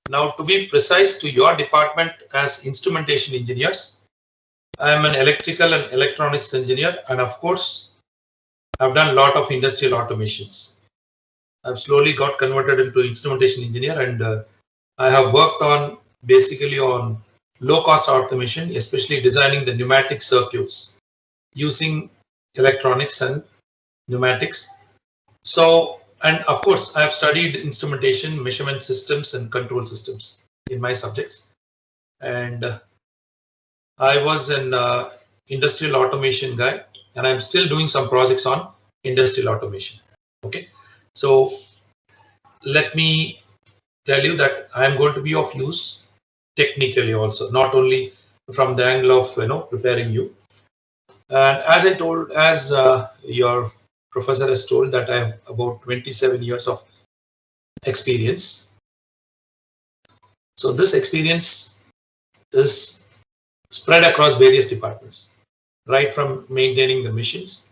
Now, to be precise to your department as instrumentation engineers, I am an electrical and electronics engineer, and of course, I've done a lot of industrial automations. I've slowly got converted into instrumentation engineer, and I have worked on basically on low-cost automation, especially designing the pneumatic circuits using electronics and pneumatics. So, and of course, I have studied instrumentation, measurement systems, and control systems in my subjects. And I was an industrial automation guy, and I'm still doing some projects on industrial automation. Okay, so let me tell you that I'm going to be of use technically also, not only from the angle of preparing you. And as I told, as your professor has told, that I have about 27 years of experience. So this experience is spread across various departments, right from maintaining the machines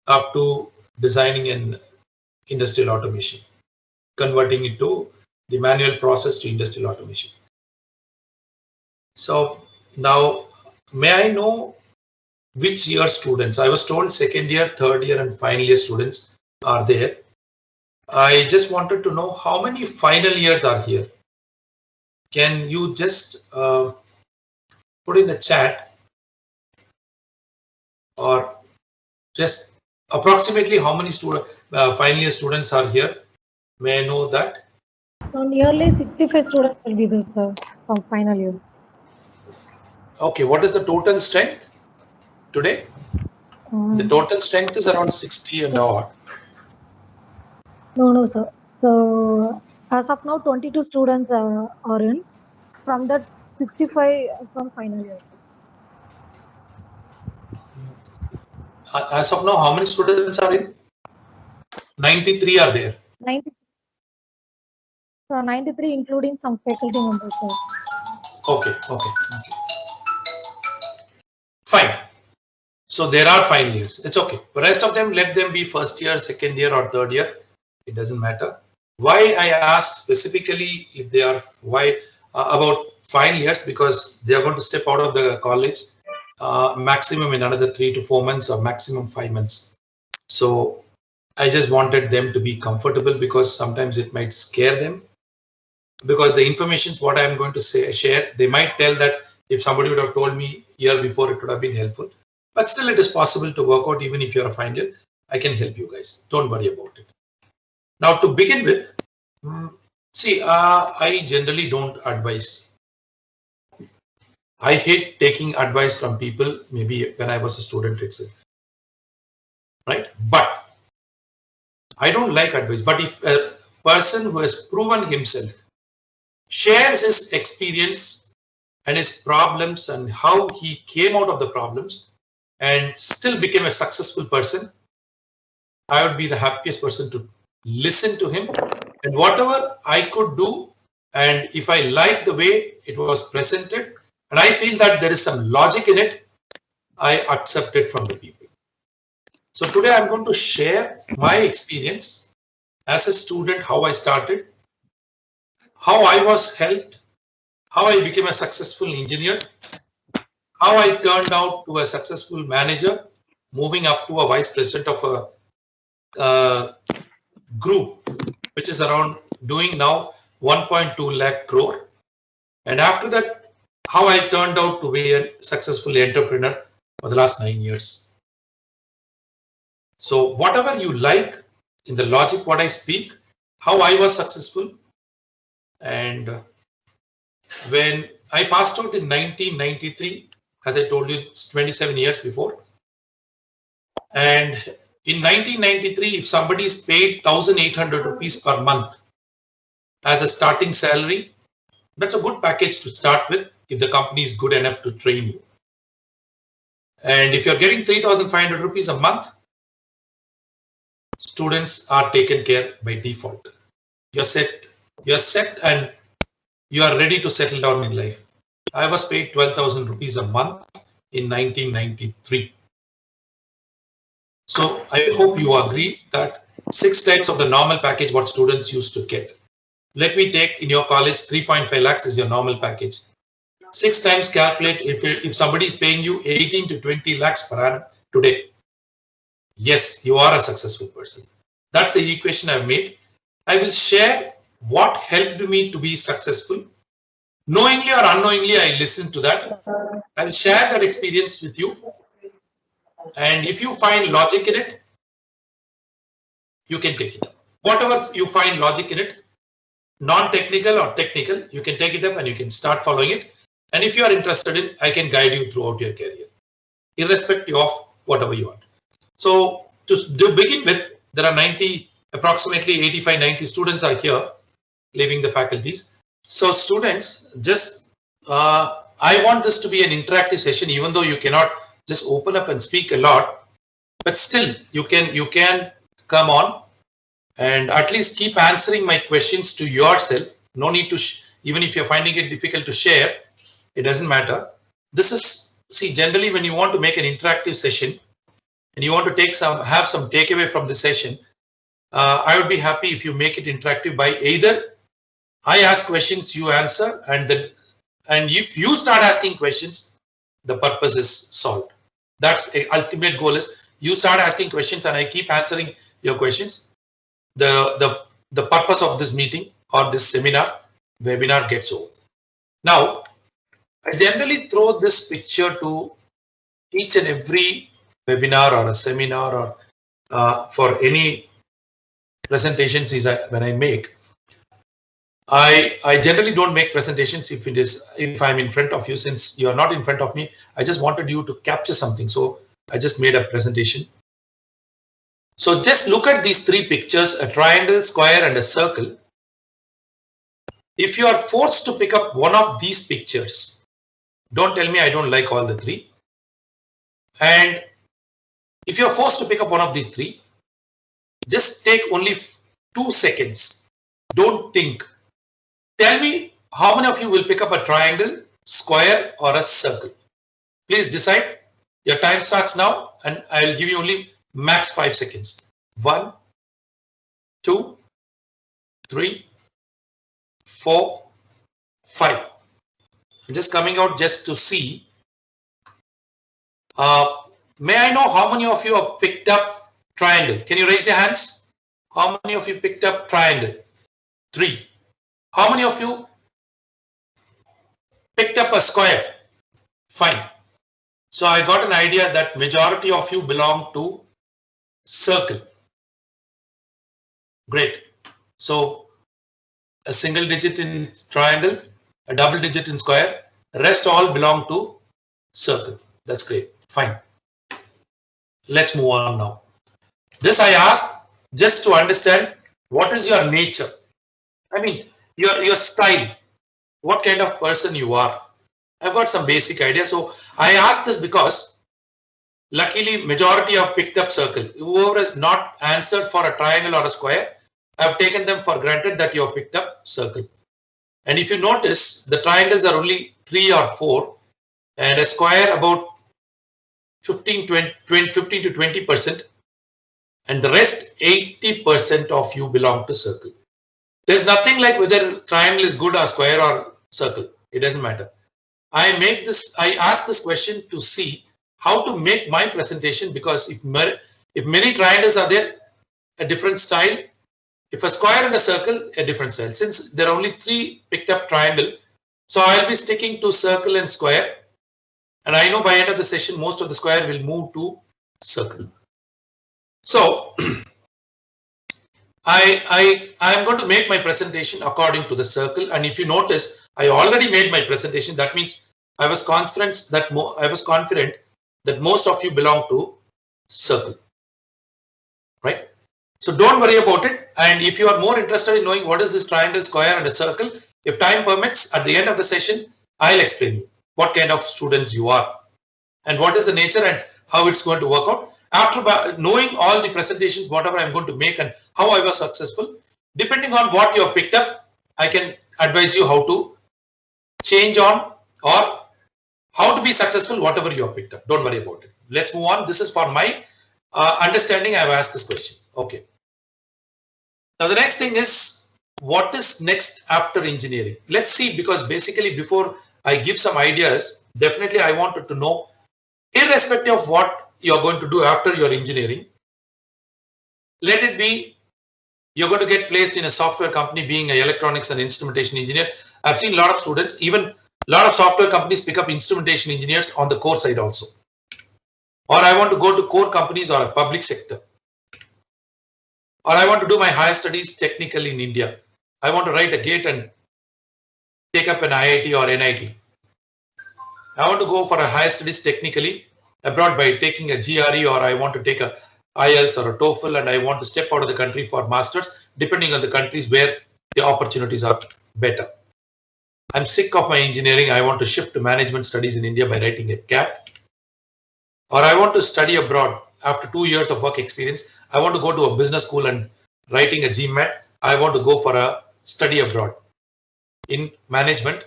up to designing an industrial automation, converting it to the manual process to industrial automation. So now, may I know which year students? I was told second year, third year, and final year students are there. I just wanted to know how many final years are here. Can you just put in the chat, or just approximately how many final year students are here? May I know that? So nearly 65 students will be there, sir, from final year. Okay, what is the total strength today? The total strength is around 60 and odd. No, sir. So as of now, 22 students are in. From that, 65 from final year, sir. As of now, how many students are in? 93 are there. 93 including some faculty members, sir. Okay. Fine. So there are final years. It's okay. The rest of them, let them be first year, second year, or third year. It doesn't matter. Why I asked specifically if they are about final years, because they are going to step out of the college maximum in another 3 to 4 months or maximum 5 months. So I just wanted them to be comfortable, because sometimes it might scare them. Because the information, what I'm going to share, they might tell that if somebody would have told me year before, it would have been helpful. But still, it is possible to work out even if you're a final year. I can help you guys. Don't worry about it. Now, to begin with, see, I generally don't advise. I hate taking advice from people, maybe when I was a student itself. Right? But I don't like advice. But if a person who has proven himself shares his experience and his problems and how he came out of the problems and still became a successful person, I would be the happiest person to listen to him. And whatever I could do, and if I like the way it was presented, and I feel that there is some logic in it, I accept it from the people. So today I'm going to share my experience as a student, how I started, how I was helped, how I became a successful engineer, how I turned out to a successful manager, moving up to a vice president of a group, which is around doing now 1.2 lakh crore. And after that, how I turned out to be a successful entrepreneur for the last 9 years. So whatever you like in the logic, what I speak, how I was successful. And when I passed out in 1993, as I told you, it's 27 years before. And in 1993, if somebody is paid 1,800 rupees per month as a starting salary, that's a good package to start with if the company is good enough to train you. And if you're getting 3,500 rupees a month, students are taken care by default. You're set and you are ready to settle down in life. I was paid 12,000 rupees a month in 1993. So I hope you agree that 6 times of the normal package what students used to get. Let me take in your college 3.5 lakhs is your normal package. 6 times calculate if somebody is paying you 18 to 20 lakhs per annum today. Yes, you are a successful person. That's the equation I've made. I will share what helped me to be successful. Knowingly or unknowingly, I listened to that. I will share that experience with you. And if you find logic in it, you can take it up. Whatever you find logic in it, non-technical or technical, you can take it up and you can start following it. And if you are interested in, I can guide you throughout your career, irrespective of whatever you want. So to begin with, there are approximately 85, 90 students are here, leaving the faculties. So students, just I want this to be an interactive session, even though you cannot just open up and speak a lot, but still you can come on and at least keep answering my questions to yourself. No need to, even if you're finding it difficult to share, it doesn't matter. This is, see, generally when you want to make an interactive session and you want to have some takeaway from the session, I would be happy if you make it interactive by either I ask questions, you answer, and if you start asking questions, the purpose is solved. That's the ultimate goal is you start asking questions and I keep answering your questions. The purpose of this meeting or this webinar gets over. Now, I generally throw this picture to each and every webinar or a seminar or for any presentations when I make. I generally don't make presentations if I'm in front of you. Since you are not in front of me, I just wanted you to capture something. So I just made a presentation. So just look at these three pictures, a triangle, square, and a circle. If you are forced to pick up one of these pictures, don't tell me I don't like all the three. And if you're forced to pick up one of these three, just take only 2 seconds. Don't think. Tell me how many of you will pick up a triangle, square, or a circle. Please decide. Your time starts now, and I'll give you only max 5 seconds. 1, 2, 3, 4, 5. I'm just coming out just to see. May I know how many of you have picked up triangle? Can you raise your hands? How many of you picked up triangle? 3. How many of you picked up a square? Fine. So I got an idea that majority of you belong to circle. Great. So a single digit in triangle, a double digit in square, rest all belong to circle. That's great. Fine. Let's move on now. This I asked just to understand what is your nature. I mean, your style, what kind of person you are. I've got some basic idea. So I asked this because luckily majority have picked up circle. Whoever has not answered for a triangle or a square, I've taken them for granted that you have picked up circle. And if you notice, the triangles are only 3 or 4 and a square about 15 to 20%, and the rest 80% of you belong to circle. There's nothing like whether triangle is good or square or circle. It doesn't matter. I asked this question to see how to make my presentation, because if many triangles are there, a different style. If a square and a circle, a different style. Since there are only 3 picked up triangle, so I'll be sticking to circle and square. And I know by end of the session, most of the square will move to circle. So I'm going to make my presentation according to the circle. And if you notice, I already made my presentation. That means I was confident that most of you belong to circle, right? So don't worry about it. And if you are more interested in knowing what is this triangle, square, and a circle, if time permits, at the end of the session, I'll explain you what kind of students you are and what is the nature and how it's going to work out. After knowing all the presentations, whatever I'm going to make and how I was successful, depending on what you have picked up, I can advise you how to change on or how to be successful, whatever you have picked up. Don't worry about it. Let's move on. This is for my understanding. I've asked this question. Okay. Now the next thing is, what is next after engineering? Let's see, because basically before I give some ideas, definitely I wanted to know, irrespective of what you're going to do after your engineering, let it be you're going to get placed in a software company being an electronics and instrumentation engineer. I've seen a lot of students, even a lot of software companies pick up instrumentation engineers on the core side also. Or I want to go to core companies or a public sector. Or I want to do my higher studies technically in India. I want to write a GATE and take up an IIT or NIT. I want to go for a higher studies technically abroad by taking a GRE, or I want to take a IELTS or a TOEFL, and I want to step out of the country for masters, depending on the countries where the opportunities are better. I'm sick of my engineering. I want to shift to management studies in India by writing a CAT. Or I want to study abroad after 2 years of work experience. I want to go to a business school and writing a GMAT. I want to go for a study abroad in management.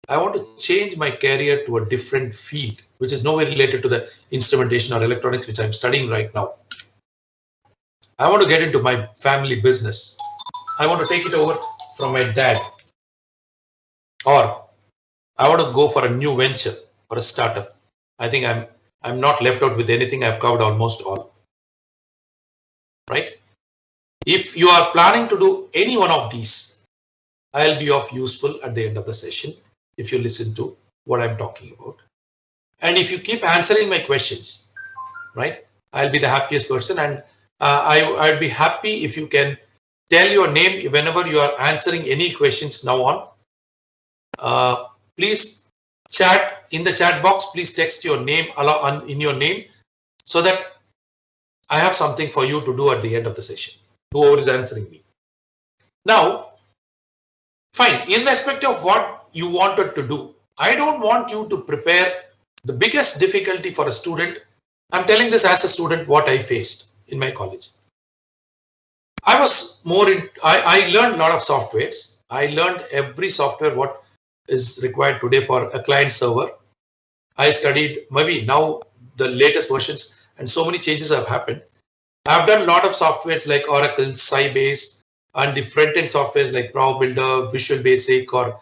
I want to change my career to a different field, which is nowhere related to the instrumentation or electronics, which I'm studying right now. I want to get into my family business. I want to take it over from my dad. Or I want to go for a new venture or a startup. I think I'm not left out with anything. I've covered almost all. Right? If you are planning to do any one of these, I'll be of useful at the end of the session if you listen to what I'm talking about. And if you keep answering my questions, right, I'll be the happiest person. And I'd be happy if you can tell your name whenever you are answering any questions now on. Please chat in the chat box. Please text your name in your name so that I have something for you to do at the end of the session, whoever is answering me. Now, fine, irrespective of what you wanted to do, I don't want you to prepare the biggest difficulty for a student. I'm telling this as a student what I faced in my college. I was more in, I learned a lot of softwares. I learned every software what is required today for a client server. I studied maybe now the latest versions, and so many changes have happened. I've done a lot of softwares like Oracle, Sybase, and the front-end softwares like Power Builder, Visual Basic, or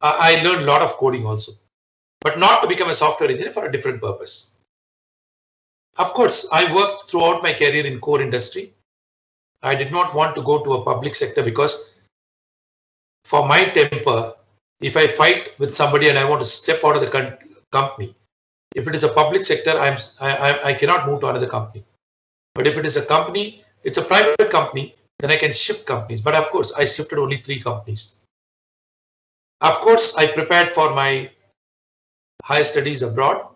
I learned a lot of coding also, but not to become a software engineer, for a different purpose. Of course, I worked throughout my career in core industry. I did not want to go to a public sector because for my temper, if I fight with somebody and I want to step out of the company, if it is a public sector, I cannot move to another company. But if it is a company, it's a private company, then I can shift companies. But of course, I shifted only 3 companies. Of course, I prepared for my higher studies abroad.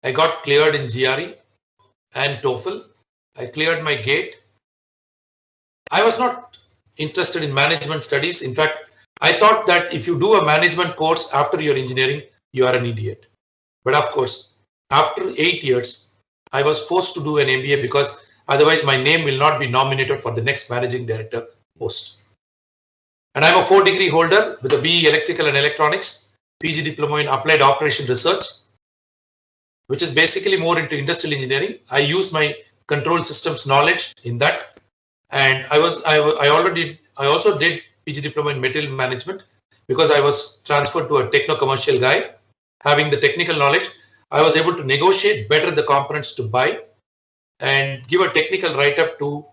I got cleared in GRE and TOEFL. I cleared my GATE. I was not interested in management studies. In fact, I thought that if you do a management course after your engineering, you are an idiot. But of course, after 8 years, I was forced to do an MBA because otherwise my name will not be nominated for the next managing director post. And I'm a 4-degree holder with a BE Electrical and Electronics, PG Diploma in Applied Operation Research, which is basically more into industrial engineering. I used my control systems knowledge in that. And I also did PG Diploma in Material Management because I was transferred to a techno-commercial guy. Having the technical knowledge, I was able to negotiate better the components to buy and give a technical write-up to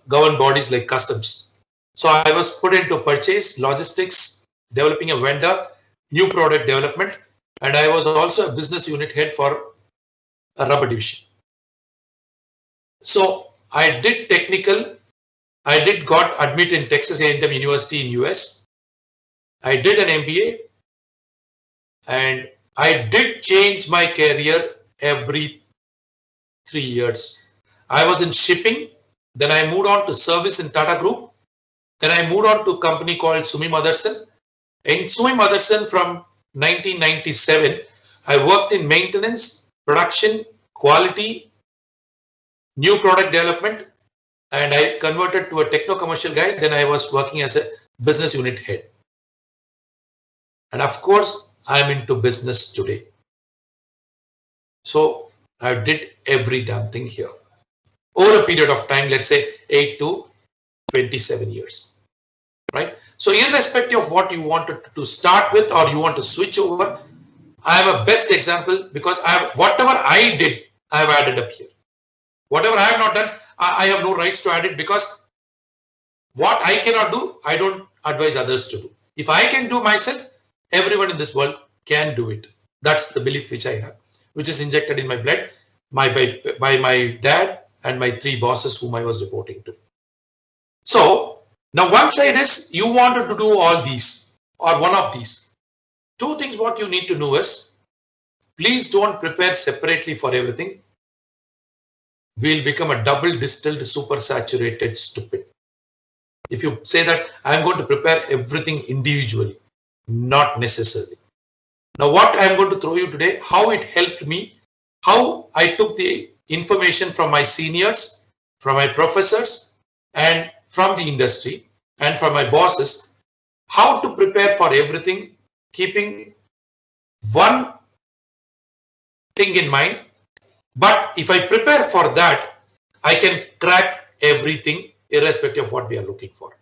government bodies like customs. So I was put into purchase, logistics, developing a vendor, new product development, and I was also a business unit head for a rubber division. So I did technical. I got admitted in Texas A&M University in US. I did an MBA, and I did change my career every 3 years. I was in shipping, then I moved on to service in Tata Group, then I moved on to a company called Sumi Motherson. In Sumi Motherson from 1997, I worked in maintenance, production, quality, new product development, and I converted to a techno-commercial guy. Then I was working as a business unit head. And of course, I'm into business today. So I did every damn thing here over a period of time, let's say 8 to 27 years. right? So irrespective of what you wanted to start with or you want to switch over, I have a best example because I have whatever I did, I have added up here. Whatever I have not done, I have no rights to add it because what I cannot do, I don't advise others to do. If I can do myself, everyone in this world can do it. That's the belief which I have, which is injected in my blood by my dad and my 3 bosses whom I was reporting to. So now one side is you wanted to do all these or one of these. 2 things what you need to know is, please don't prepare separately for everything. We'll become a double distilled super saturated stupid. If you say that I'm going to prepare everything individually, not necessarily. Now what I'm going to throw you today, how it helped me, how I took the information from my seniors, from my professors, and from the industry, and from my bosses, how to prepare for everything, keeping one thing in mind. But if I prepare for that, I can crack everything irrespective of what we are looking for.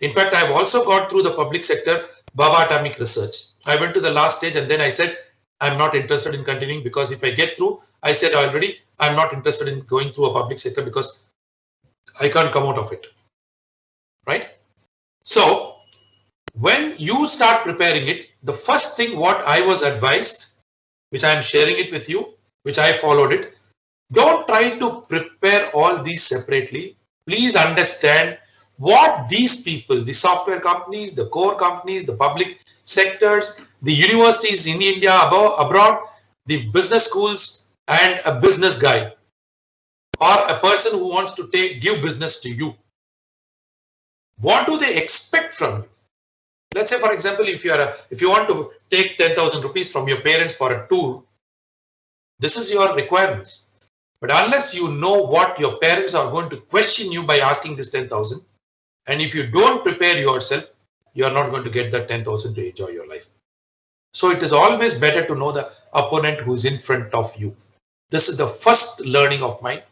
In fact, I've also got through the public sector, Baba Atomic Research. I went to the last stage and then I said, I'm not interested in continuing because if I get through, I said already, I'm not interested in going through a public sector because I can't come out of it, right? So when you start preparing it, the first thing what I was advised, which I am sharing it with you, which I followed it, don't try to prepare all these separately. Please understand what these people, the software companies, the core companies, the public sectors, the universities in India, abroad, the business schools, and a business guy or a person who wants to give business to you. What do they expect from you? Let's say, for example, if you want to take 10,000 rupees from your parents for a tour, this is your requirements. But unless you know what your parents are going to question you by asking this 10,000, and if you don't prepare yourself, you are not going to get that 10,000 to enjoy your life. So it is always better to know the opponent who's in front of you. This is the first learning of mine,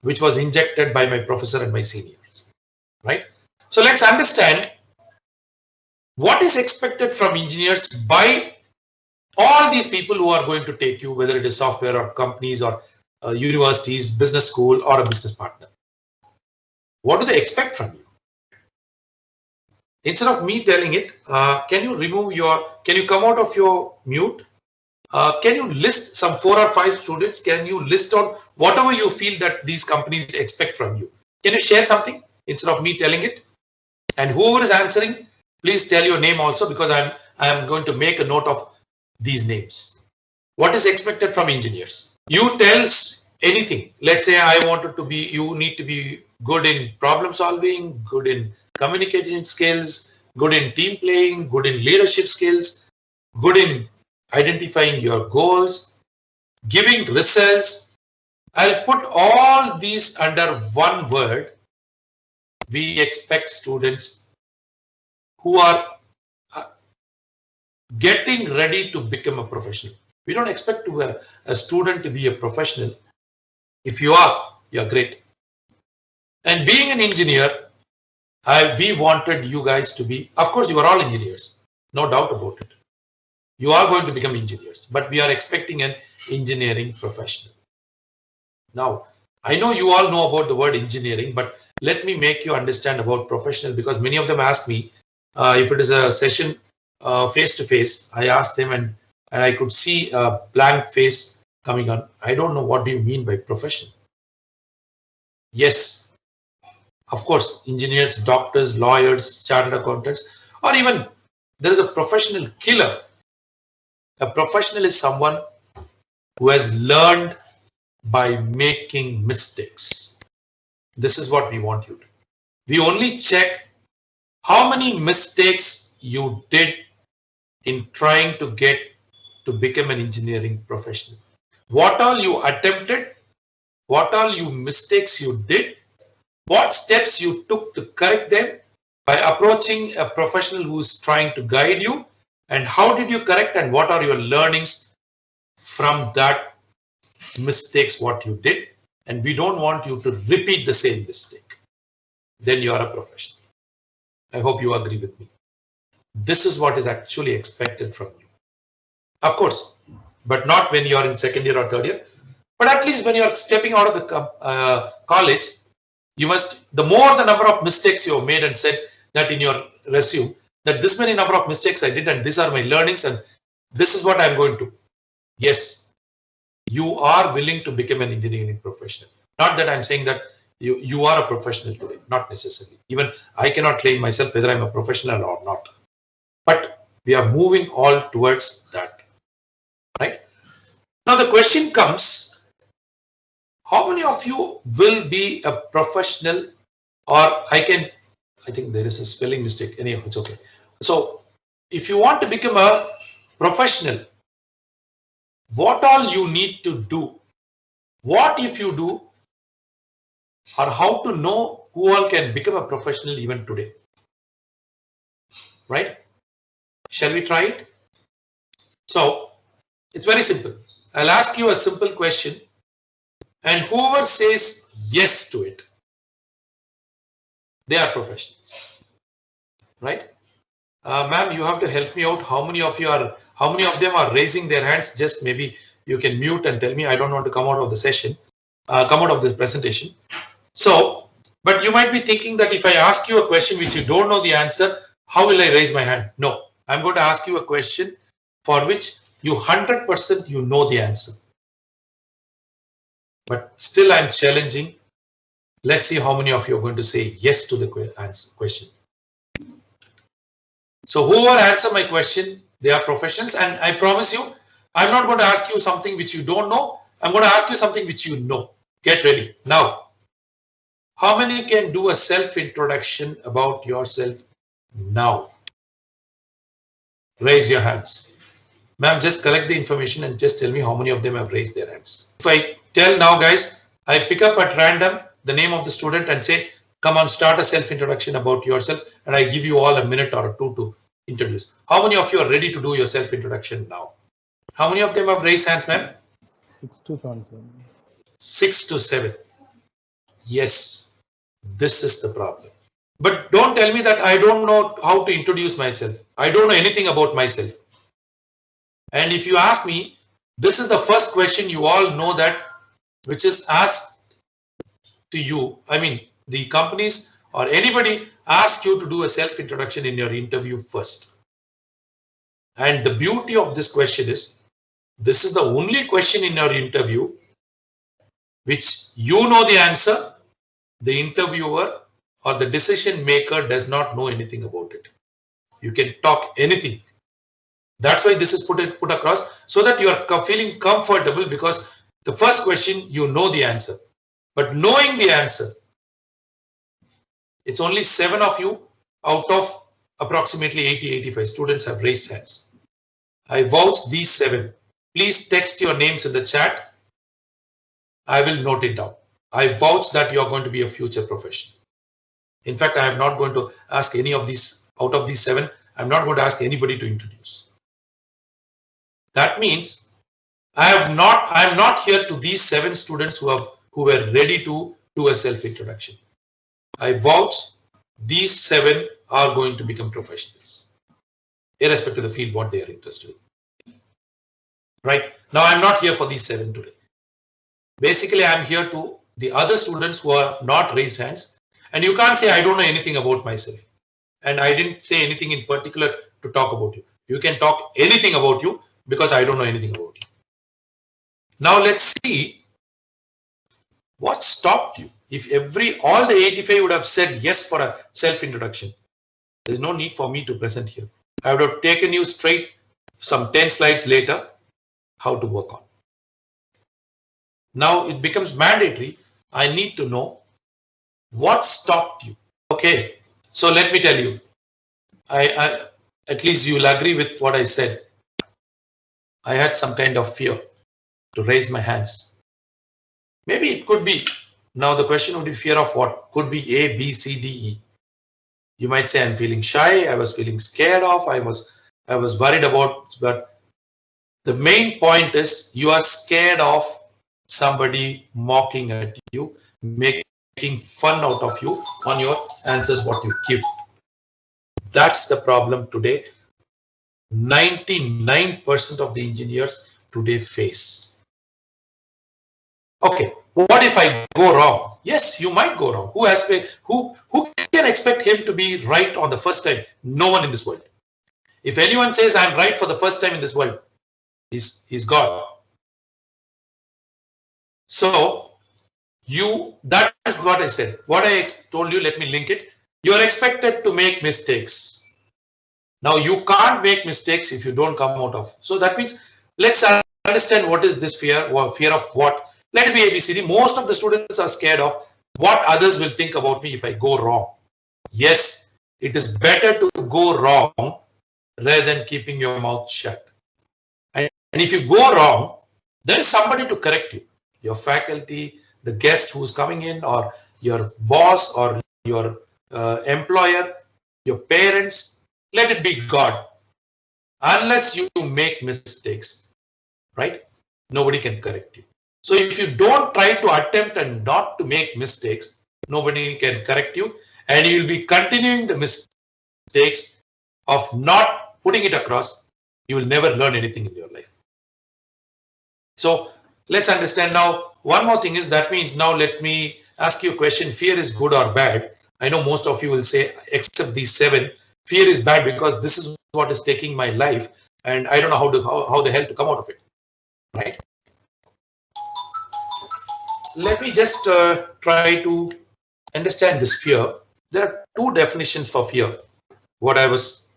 which was injected by my professor and my seniors, right? So let's understand what is expected from engineers by all these people who are going to take you, whether it is software or companies or universities, business school, or a business partner. What do they expect from you? Instead of me telling it, can you come out of your mute? Can you list some 4 or 5 students? Can you list on whatever you feel that these companies expect from you? Can you share something instead of me telling it? And whoever is answering, please tell your name also because I am going to make a note of these names. What is expected from engineers? You tell anything. Let's say you need to be good in problem solving, good in communication skills, good in team playing, good in leadership skills, good in identifying your goals, giving results. I'll put all these under one word. We expect students who are getting ready to become a professional. We don't expect a student to be a professional. If you are, you're great. And being an engineer, we wanted you guys to be, of course, you are all engineers, no doubt about it. You are going to become engineers, but we are expecting an engineering professional. Now, I know you all know about the word engineering, but let me make you understand about professional because many of them ask me if it is a session face to face. I asked them and I could see a blank face coming on. I don't know what do you mean by professional. Yes, of course, engineers, doctors, lawyers, chartered accountants, or even there is a professional killer. A professional is someone who has learned by making mistakes. This is what we want you to do. We only check how many mistakes you did in trying to get to become an engineering professional. What all you attempted, what all you mistakes you did, what steps you took to correct them by approaching a professional who's trying to guide you, and how did you correct and what are your learnings from that mistakes what you did. And we don't want you to repeat the same mistake. Then you are a professional. I hope you agree with me. This is what is actually expected from you. Of course, but not when you're in second year or third year. But at least when you're stepping out of the college, you must, the more the number of mistakes you have made and said that in your resume, that this many number of mistakes I did and these are my learnings and this is what I'm going to. Yes, you are willing to become an engineering professional. Not that I'm saying that you are a professional today, not necessarily. Even I cannot claim myself whether I'm a professional or not. But we are moving all towards that, right? Now the question comes, how many of you will be a professional, or I think there is a spelling mistake. Anyhow, it's okay. So if you want to become a professional, what all you need to do, what if you do, or how to know who all can become a professional even today, right? Shall we try it? So it's very simple. I'll ask you a simple question and whoever says yes to it, they are professionals, right? Ma'am, you have to help me out. How many of them are raising their hands? Just maybe you can mute and tell me. I don't want to come out of the session, come out of this presentation. So, but you might be thinking that if I ask you a question which you don't know the answer, how will I raise my hand? No, I'm going to ask you a question for which you 100% you know the answer. But still I'm challenging. Let's see how many of you are going to say yes to the question. So whoever answer my question, they are professionals, and I promise you, I'm not going to ask you something which you don't know. I'm going to ask you something which you know. Get ready. Now, how many can do a self-introduction about yourself now? Raise your hands. Ma'am, just collect the information and just tell me how many of them have raised their hands. If I tell now, guys, I pick up at random the name of the student and say, come on, start a self-introduction about yourself, and I give you all a minute or two to introduce. How many of you are ready to do your self-introduction now? How many of them have raised hands, ma'am? 6 to 7. 6 to 7. Yes, this is the problem. But don't tell me that I don't know how to introduce myself. I don't know anything about myself. And if you ask me, this is the first question you all know that, which is asked to you. I mean, the companies or anybody ask you to do a self-introduction in your interview first. And the beauty of this question is, this is the only question in your interview which you know the answer, the interviewer or the decision maker does not know anything about it. You can talk anything. That's why this is put across, so that you are feeling comfortable, because the first question you know the answer. But knowing the answer, it's only 7 of you out of approximately 80-85 students have raised hands. I vouch these 7. Please text your names in the chat. I will note it down. I vouch that you are going to be a future professional. In fact, I am not going to ask any of these, out of these 7, I'm not going to ask anybody to introduce. That means I'm not here to these 7 students who were ready to do a self-introduction. I vouch these 7 are going to become professionals, irrespective of the field what they are interested in. Right now, I'm not here for these 7 today. Basically, I'm here to the other students who are not raised hands, and you can't say I don't know anything about myself, and I didn't say anything in particular to talk about you. You can talk anything about you, because I don't know anything about you. Now let's see what stopped you. If all the 85 would have said yes for a self-introduction, there's no need for me to present here. I would have taken you straight some 10 slides later how to work on. Now it becomes mandatory. I need to know what stopped you. Okay, so let me tell you. At least you'll agree with what I said. I had some kind of fear to raise my hands. Maybe it could be. Now the question would be fear of what? Could be A, B, C, D, E. You might say I'm feeling shy. I was feeling scared of. I was worried about. But the main point is you are scared of somebody mocking at you, making fun out of you on your answers what you give. That's the problem today. 99% of the engineers today face. Okay, what if I go wrong? Yes, you might go wrong. Who can expect him to be right on the first time? No one in this world. If anyone says I'm right for the first time in this world, he's God. So that is what I said. What I told you, let me link it. You are expected to make mistakes. Now you can't make mistakes if you don't come out of. So that means let's understand what is this fear. Fear of what? Let it be ABCD. Most of the students are scared of what others will think about me if I go wrong. Yes, it is better to go wrong rather than keeping your mouth shut. And if you go wrong, there is somebody to correct you. Your faculty, the guest who's coming in, or your boss, or your employer, your parents. Let it be God. Unless you make mistakes, right? Nobody can correct you. So if you don't try to attempt and not to make mistakes, nobody can correct you, and you will be continuing the mistakes of not putting it across. You will never learn anything in your life. So let's understand now. One more thing is, that means now let me ask you a question. Fear is good or bad? I know most of you will say, except these 7, fear is bad because this is what is taking my life, and I don't know how the hell to come out of it, right? Let me just try to understand this fear. There are 2 definitions for fear. What I was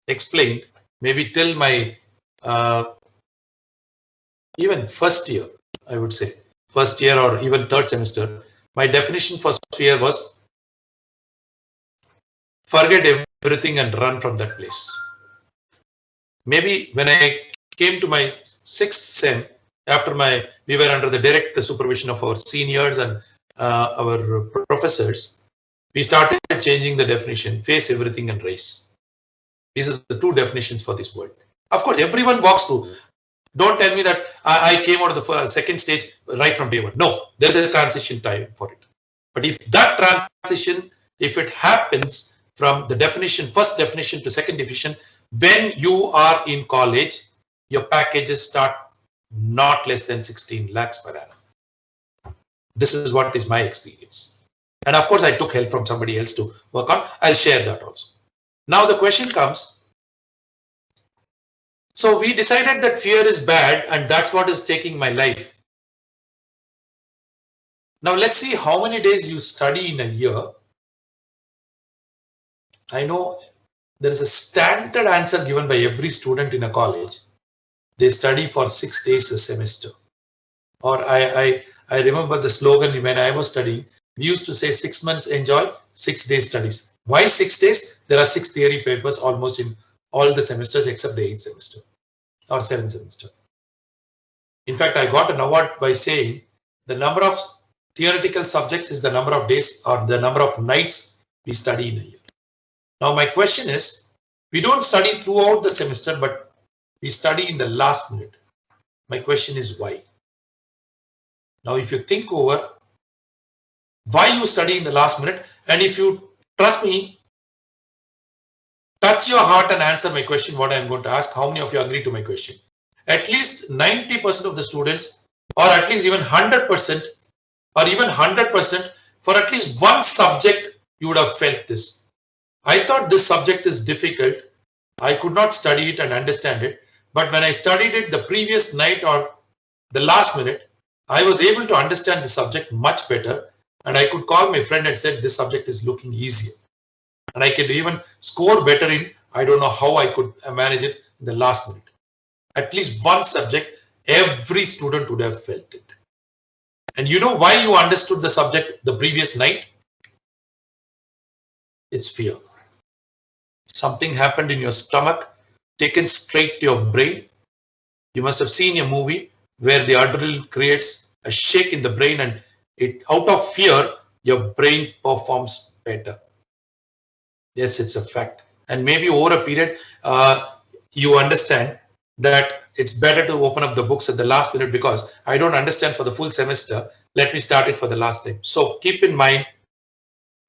explained, maybe till my even first year, I would say, first year or even 3rd semester, my definition for fear was forget everything and run from that place. Maybe when I came to my 6th sem, after we were under the direct supervision of our seniors and our professors, we started changing the definition: face everything and race. These are the 2 definitions for this world. Of course, everyone walks through. Don't tell me that I came out of the 2nd stage right from day 1. No, there's a transition time for it. But if that transition, if it happens from the definition, 1st definition to 2nd definition, when you are in college, your packages start not less than 16 lakhs per annum. This is what is my experience. And of course, I took help from somebody else to work on. I'll share that also. Now the question comes. So we decided that fear is bad, and that's what is taking my life. Now let's see how many days you study in a year. I know there is a standard answer given by every student in a college. They study for 6 days a semester. Or I remember the slogan when I was studying. We used to say 6 months enjoy, 6 days studies. Why 6 days? There are 6 theory papers almost in all the semesters except the 8th semester or 7th semester. In fact, I got an award by saying the number of theoretical subjects is the number of days or the number of nights we study in a year. Now my question is, we don't study throughout the semester, but we study in the last minute. My question is why? Now if you think over why you study in the last minute, and if you trust me, touch your heart and answer my question, what I'm going to ask. How many of you agree to my question? At least 90% of the students, or at least even 100%, or even 100%, for at least one subject, you would have felt this. I thought this subject is difficult. I could not study it and understand it. But when I studied it the previous night or the last minute, I was able to understand the subject much better. And I could call my friend and said, this subject is looking easier. And I could even score better in, I don't know how I could manage it in the last minute. At least one subject, every student would have felt it. And you know why you understood the subject the previous night? It's fear. Something happened in your stomach, taken straight to your brain. You must have seen a movie where the adrenaline creates a shake in the brain, and out of fear, your brain performs better. Yes, it's a fact. And maybe over a period, you understand that it's better to open up the books at the last minute because I don't understand for the full semester. Let me start it for the last time. So keep in mind,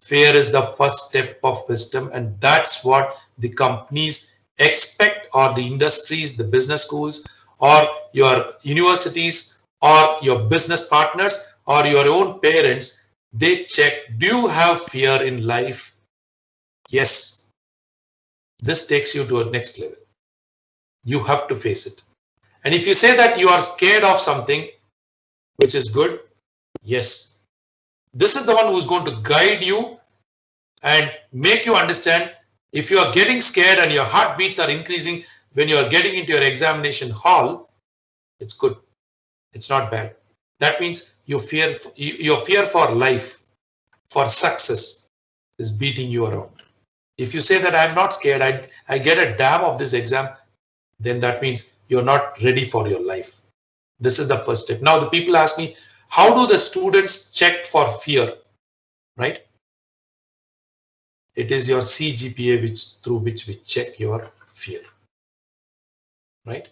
Fear is the first step of wisdom, and that's what the companies expect, or the industries, the business schools, or your universities, or your business partners, or your own parents. They check, do you have fear in life? Yes. This takes you to a next level. You have to face it. And if you say that you are scared of something, which is good, yes, this is the one who's going to guide you and make you understand. If you are getting scared and your heartbeats are increasing when you are getting into your examination hall, it's good. It's not bad. That means your fear for life, for success, is beating you around. If you say that I'm not scared, I get a damn of this exam, then that means you're not ready for your life. This is the first step. Now the people ask me, how do the students check for fear, right? It is your CGPA through which we check your fear, right?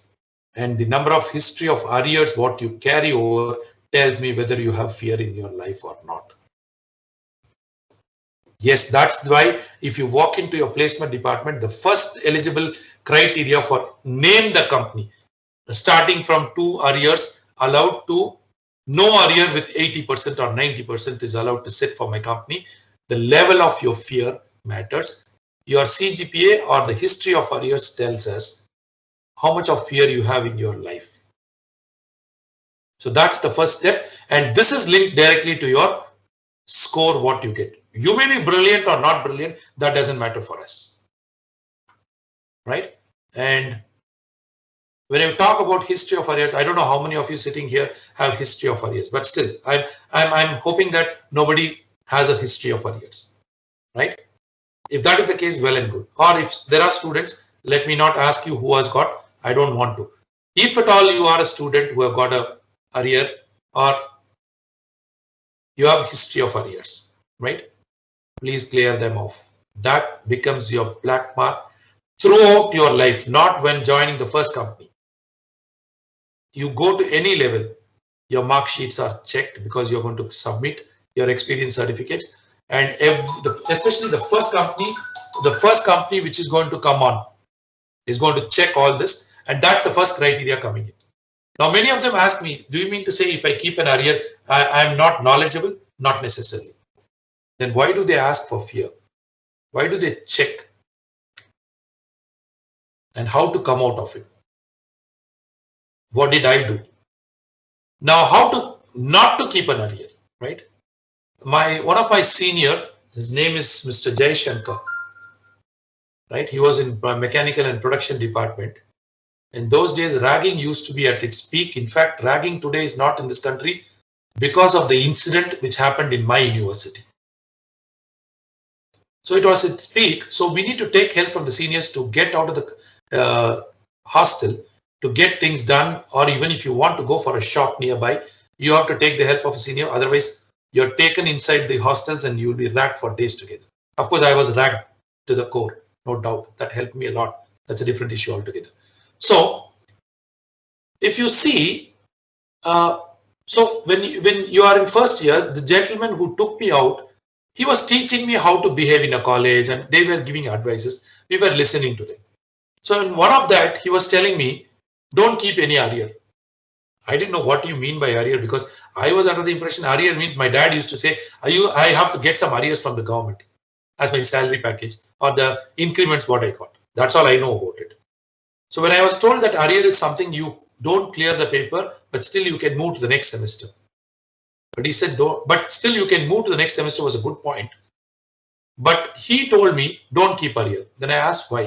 And the number of history of arrears, what you carry over, tells me whether you have fear in your life or not. Yes, that's why if you walk into your placement department, the first eligible criteria for name the company, starting from 2 arrears allowed to no arrear with 80% or 90% is allowed to sit for my company. The level of your fear matters. Your CGPA or the history of arrears tells us how much of fear you have in your life. So that's the first step, and this is linked directly to your score, what you get. You may be brilliant or not brilliant, that doesn't matter for us, right? And when you talk about history of arrears, I don't know how many of you sitting here have history of arrears, but still, I'm hoping that nobody has a history of arrears, right? If that is the case, well and good. Or if there are students, let me not ask you who has got, I don't want to. If at all you are a student who have got a arrear, or you have history of arrears, right? Please clear them off. That becomes your black mark throughout your life, not when joining the first company. You go to any level, your mark sheets are checked because you're going to submit your experience certificates, and especially the first company which is going to come on is going to check all this, and that's the first criteria coming in. Now, many of them ask me, do you mean to say if I keep an arrear, I'm not knowledgeable? Not necessarily. Then why do they ask for fear? Why do they check? And how to come out of it? What did I do? Now, how to not to keep an arrear, right? One of my senior, his name is Mr. Jay Shankar, right? He was in mechanical and production department. In those days, ragging used to be at its peak. In fact, ragging today is not in this country because of the incident which happened in my university. So it was its peak. So we need to take help from the seniors to get out of the hostel, to get things done, or even if you want to go for a shop nearby, you have to take the help of a senior. Otherwise, you're taken inside the hostels and you'll be ragged for days together. Of course, I was ragged to the core, no doubt. That helped me a lot. That's a different issue altogether. So, if you see, so when you are in first year, the gentleman who took me out, he was teaching me how to behave in a college, and they were giving advices. We were listening to them. So in one of that, he was telling me, don't keep any arrear. I didn't know what you mean by arrear, because I was under the impression arrear means my dad used to say, I have to get some arrears from the government as my salary package or the increments what I got. That's all I know about it. So when I was told that arrear is something you don't clear the paper, but still you can move to the next semester. But he said, but still you can move to the next semester was a good point. But he told me, don't keep arrear. Then I asked why.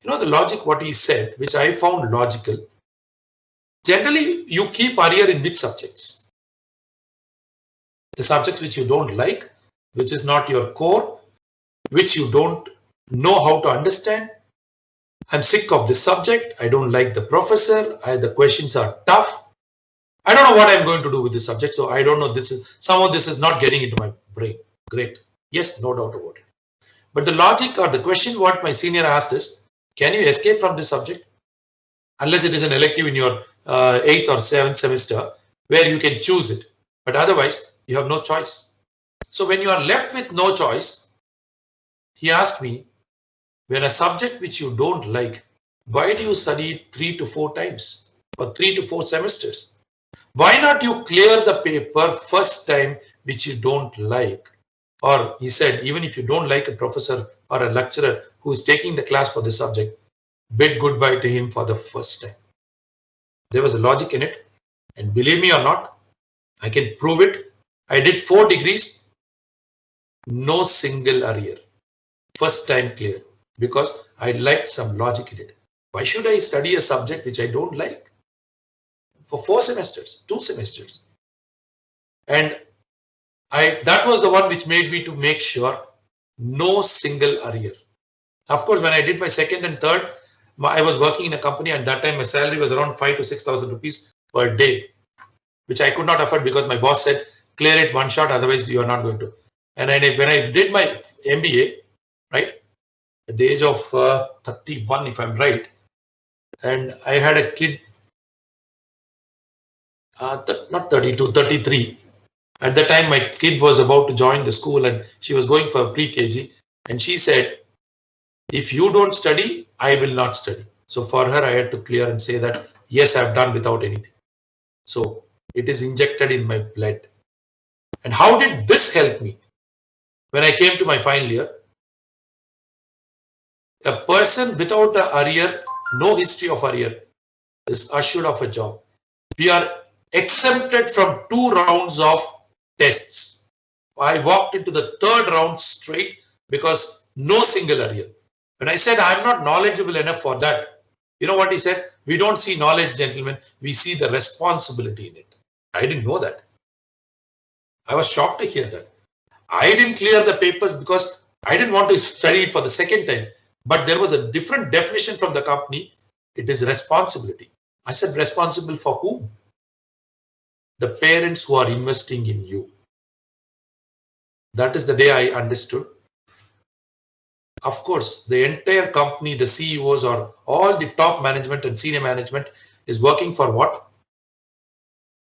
You know, the logic what he said, which I found logical. Generally, you keep arrear in which subjects? The subjects which you don't like, which is not your core, which you don't know how to understand. I'm sick of this subject. I don't like the professor. The questions are tough. I don't know what I'm going to do with this subject. So I don't know. Some of this is not getting into my brain. Great. Yes, no doubt about it. But the logic or the question what my senior asked is, can you escape from this subject? Unless it is an elective in your 8th or 7th semester where you can choose it. But otherwise, you have no choice. So when you are left with no choice, he asked me, when a subject which you don't like, why do you study it 3 to 4 times or 3 to 4 semesters? Why not you clear the paper first time which you don't like? Or he said, even if you don't like a professor or a lecturer who is taking the class for this subject, bid goodbye to him for the first time. There was a logic in it. And believe me or not, I can prove it. I did 4 degrees, no single arrear. First time clear, because I liked some logic in it. Why should I study a subject which I don't like? For 4 semesters, 2 semesters. And that was the one which made me to make sure no single arrear. Of course, when I did my second and third, I was working in a company, and that time my salary was around 5,000 to 6,000 rupees per day, which I could not afford because my boss said, clear it one shot, otherwise you are not going to. And when I did my MBA, right, at the age of 31, if I'm right, and I had a kid, not 32, 33. At the time, my kid was about to join the school and she was going for pre-KG. And she said, if you don't study, I will not study. So for her, I had to clear and say that, yes, I've done without anything. So it is injected in my blood. And how did this help me? When I came to my final year, a person without an arrear, no history of arrear, is assured of a job. We are exempted from 2 rounds of tests. I walked into the 3rd round straight because no single arrear. When I said I'm not knowledgeable enough for that, you know what he said? We don't see knowledge, gentlemen. We see the responsibility in it. I didn't know that. I was shocked to hear that. I didn't clear the papers because I didn't want to study it for the second time. But there was a different definition from the company. It is responsibility. I said, responsible for whom? The parents who are investing in you. That is the day I understood. Of course, the entire company, the CEOs, or all the top management and senior management is working for what?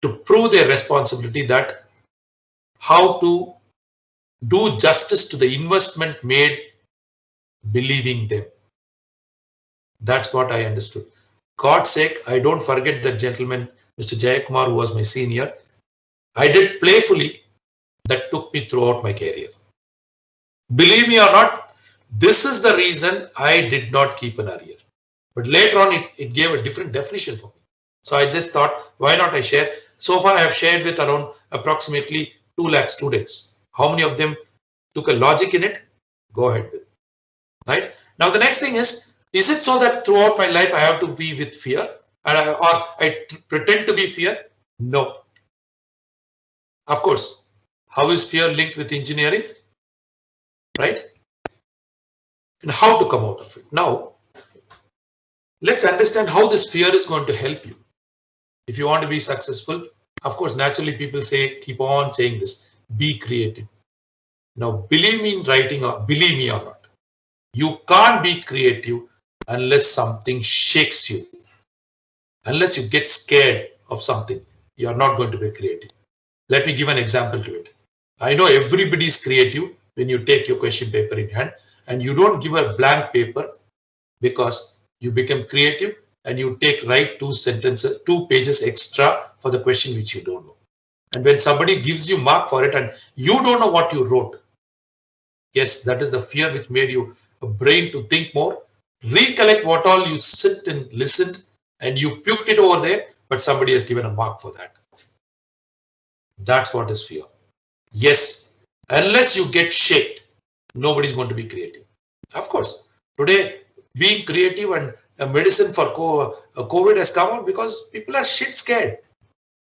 To prove their responsibility, that how to do justice to the investment made, believing them. That's what I understood. God's sake, I don't forget that gentleman, Mr. Jayakumar, who was my senior. I did playfully. That took me throughout my career. Believe me or not, this is the reason I did not keep an arrear. But later on, it gave a different definition for me. So I just thought, why not I share? So far, I have shared with around approximately 2 lakh students. How many of them took a logic in it? Go ahead with it. Right? Now, the next thing is it so that throughout my life I have to be with fear? Or I pretend to be fear? No. Of course. How is fear linked with engineering? Right? And how to come out of it. Now, let's understand how this fear is going to help you. If you want to be successful, of course, naturally people say, keep on saying this, be creative. Now, believe me in writing, or believe me or not, you can't be creative unless something shakes you. Unless you get scared of something, you are not going to be creative. Let me give an example to it. I know everybody is creative when you take your question paper in hand and you don't give a blank paper, because you become creative and you write 2 pages extra for the question which you don't know. And when somebody gives you mark for it and you don't know what you wrote, yes, that is the fear which made you a brain to think more, recollect what all you sit and listened, and you puked it over there, but somebody has given a mark for that. That's what is fear. Yes, unless you get shaked, nobody's going to be creative. Of course, today being creative and a medicine for COVID has come out because people are shit scared.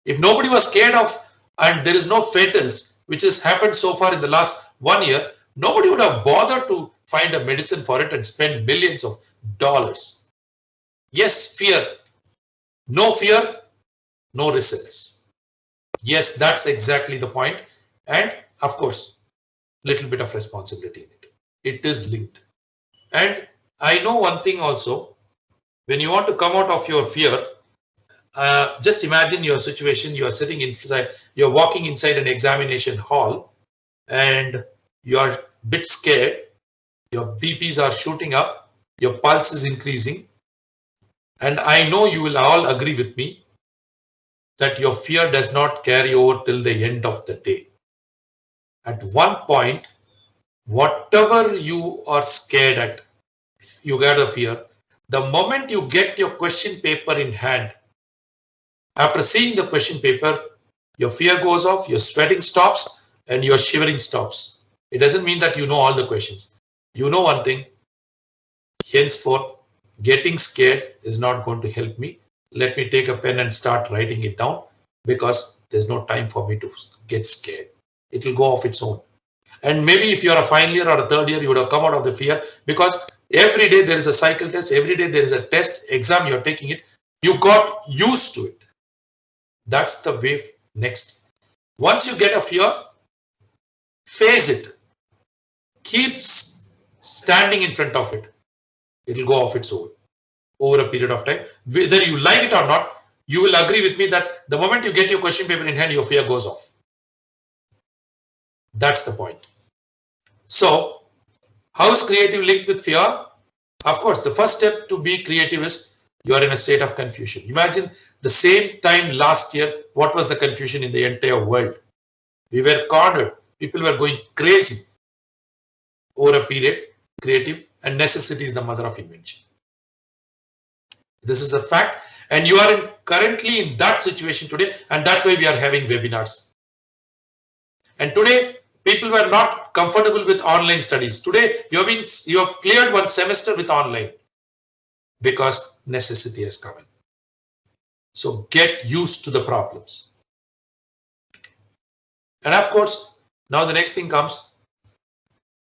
If nobody was scared of, and there is no fatals, which has happened so far in the last 1 year, nobody would have bothered to find a medicine for it and spend millions of dollars. Yes, fear. No fear, no results. Yes, that's exactly the point. And of course, little bit of responsibility in it. It is linked. And I know one thing also, when you want to come out of your fear, just imagine your situation. You are sitting inside, you're walking inside an examination hall, and you're a bit scared, your BPs are shooting up, your pulse is increasing, and I know you will all agree with me that your fear does not carry over till the end of the day. At one point, whatever you are scared at, you get a fear. The moment you get your question paper in hand, after seeing the question paper, your fear goes off, your sweating stops, and your shivering stops. It doesn't mean that you know all the questions. You know one thing, henceforth, getting scared is not going to help me. Let me take a pen and start writing it down, because there's no time for me to get scared. It will go off its own. And maybe if you're a final year or a third year, you would have come out of the fear, because every day there is a cycle test, every day there is a test, exam, you're taking it. You got used to it. That's the way next. Once you get a fear, face it. Keep standing in front of it. It will go off its own over a period of time. Whether you like it or not, you will agree with me that the moment you get your question paper in hand, your fear goes off. That's the point. So, how is creative linked with fear? Of course, the first step to be creative is you are in a state of confusion. Imagine the same time last year, what was the confusion in the entire world? We were cornered. People were going crazy over a period. Creative and necessity is the mother of invention. This is a fact, and you are currently in that situation today, and that's why we are having webinars. And today, people were not comfortable with online studies. Today, you have cleared one semester with online because necessity has come in. So get used to the problems. And of course, now the next thing comes.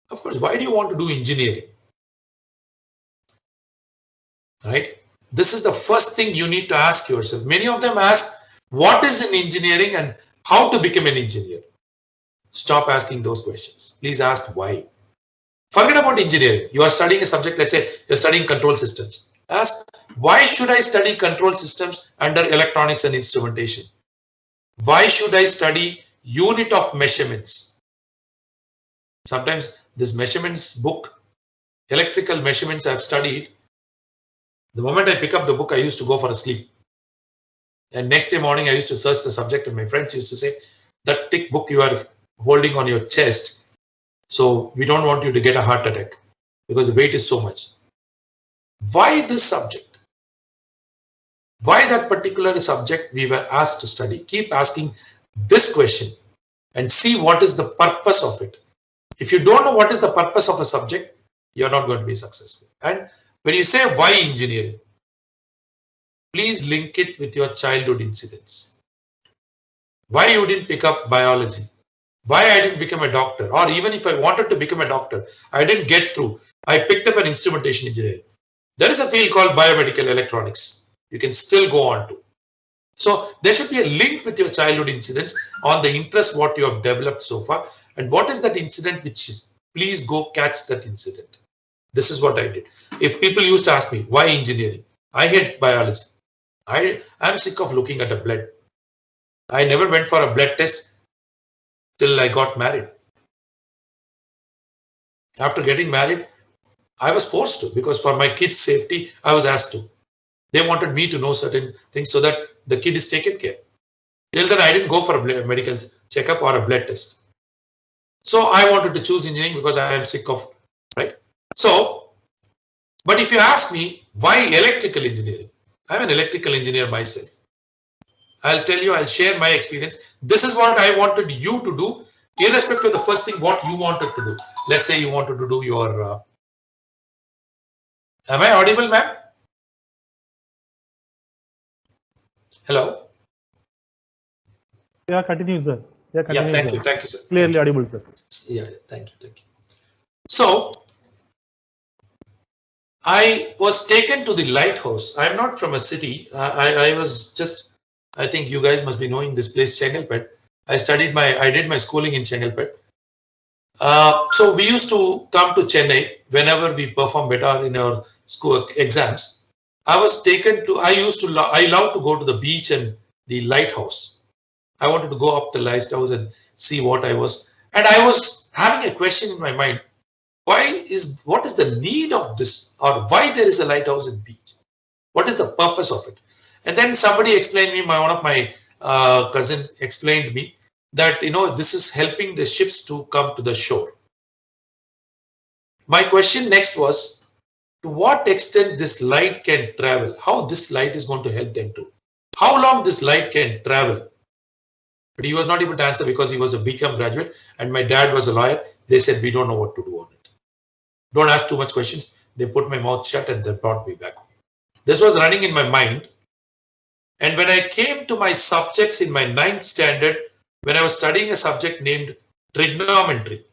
Of course, why do you want to do engineering? Right? This is the first thing you need to ask yourself. Many of them ask, what is in engineering and how to become an engineer? Stop asking those questions. Please ask why. Forget about engineering. You are studying a subject, let's say you're studying control systems. Ask, why should I study control systems under electronics and instrumentation? Why should I study unit of measurements? Sometimes this measurements book, electrical measurements I've studied, the moment I pick up the book, I used to go for a sleep. And next day morning, I used to search the subject, and my friends used to say, that thick book you are holding on your chest, so we don't want you to get a heart attack because the weight is so much. Why this subject? Why that particular subject we were asked to study? Keep asking this question and see what is the purpose of it. If you don't know what is the purpose of a subject, you're not going to be successful. And when you say why engineering, please link it with your childhood incidents. Why you didn't pick up biology? Why I didn't become a doctor? Or even if I wanted to become a doctor, I didn't get through. I picked up an instrumentation engineering. There is a field called biomedical electronics. You can still go on to. So there should be a link with your childhood incidents on the interest what you have developed so far. And what is that incident which is? Please go catch that incident. This is what I did. If people used to ask me, why engineering? I hate biology. I'm sick of looking at a blood. I never went for a blood test till I got married. After getting married, I was forced to, because for my kids' safety, I was asked to. They wanted me to know certain things so that the kid is taken care. Till then, I didn't go for a medical checkup or a blood test. So I wanted to choose engineering because I am sick of, right? So, but if you ask me, why electrical engineering? I'm an electrical engineer myself. I'll tell you, I'll share my experience. This is what I wanted you to do, irrespective of the first thing, what you wanted to do. Let's say you wanted to do your... Am I audible, ma'am? Hello? Yeah, continue, sir. Yeah, thank you, sir. Clearly audible, sir. Yeah, thank you. So, I was taken to the lighthouse. I'm not from a city. I was just, I think you guys must be knowing this place, Chengalpet. I did my schooling in Chengalpet. So we used to come to Chennai whenever we perform better in our school exams. I love to go to the beach and the lighthouse. I wanted to go up the lighthouse and see what I was. And I was having a question in my mind. What is the need of this, or why there is a lighthouse in beach? What is the purpose of it? And then somebody explained me, one of my cousin explained me that, this is helping the ships to come to the shore. My question next was, to what extent this light can travel, how this light is going to help them to, how long this light can travel. But he was not able to answer because he was a BCom graduate and my dad was a lawyer. They said, we don't know what to do on it. Don't ask too much questions. They put my mouth shut and they brought me back home. This was running in my mind. And when I came to my subjects in my 9th standard, when I was studying a subject named trigonometry,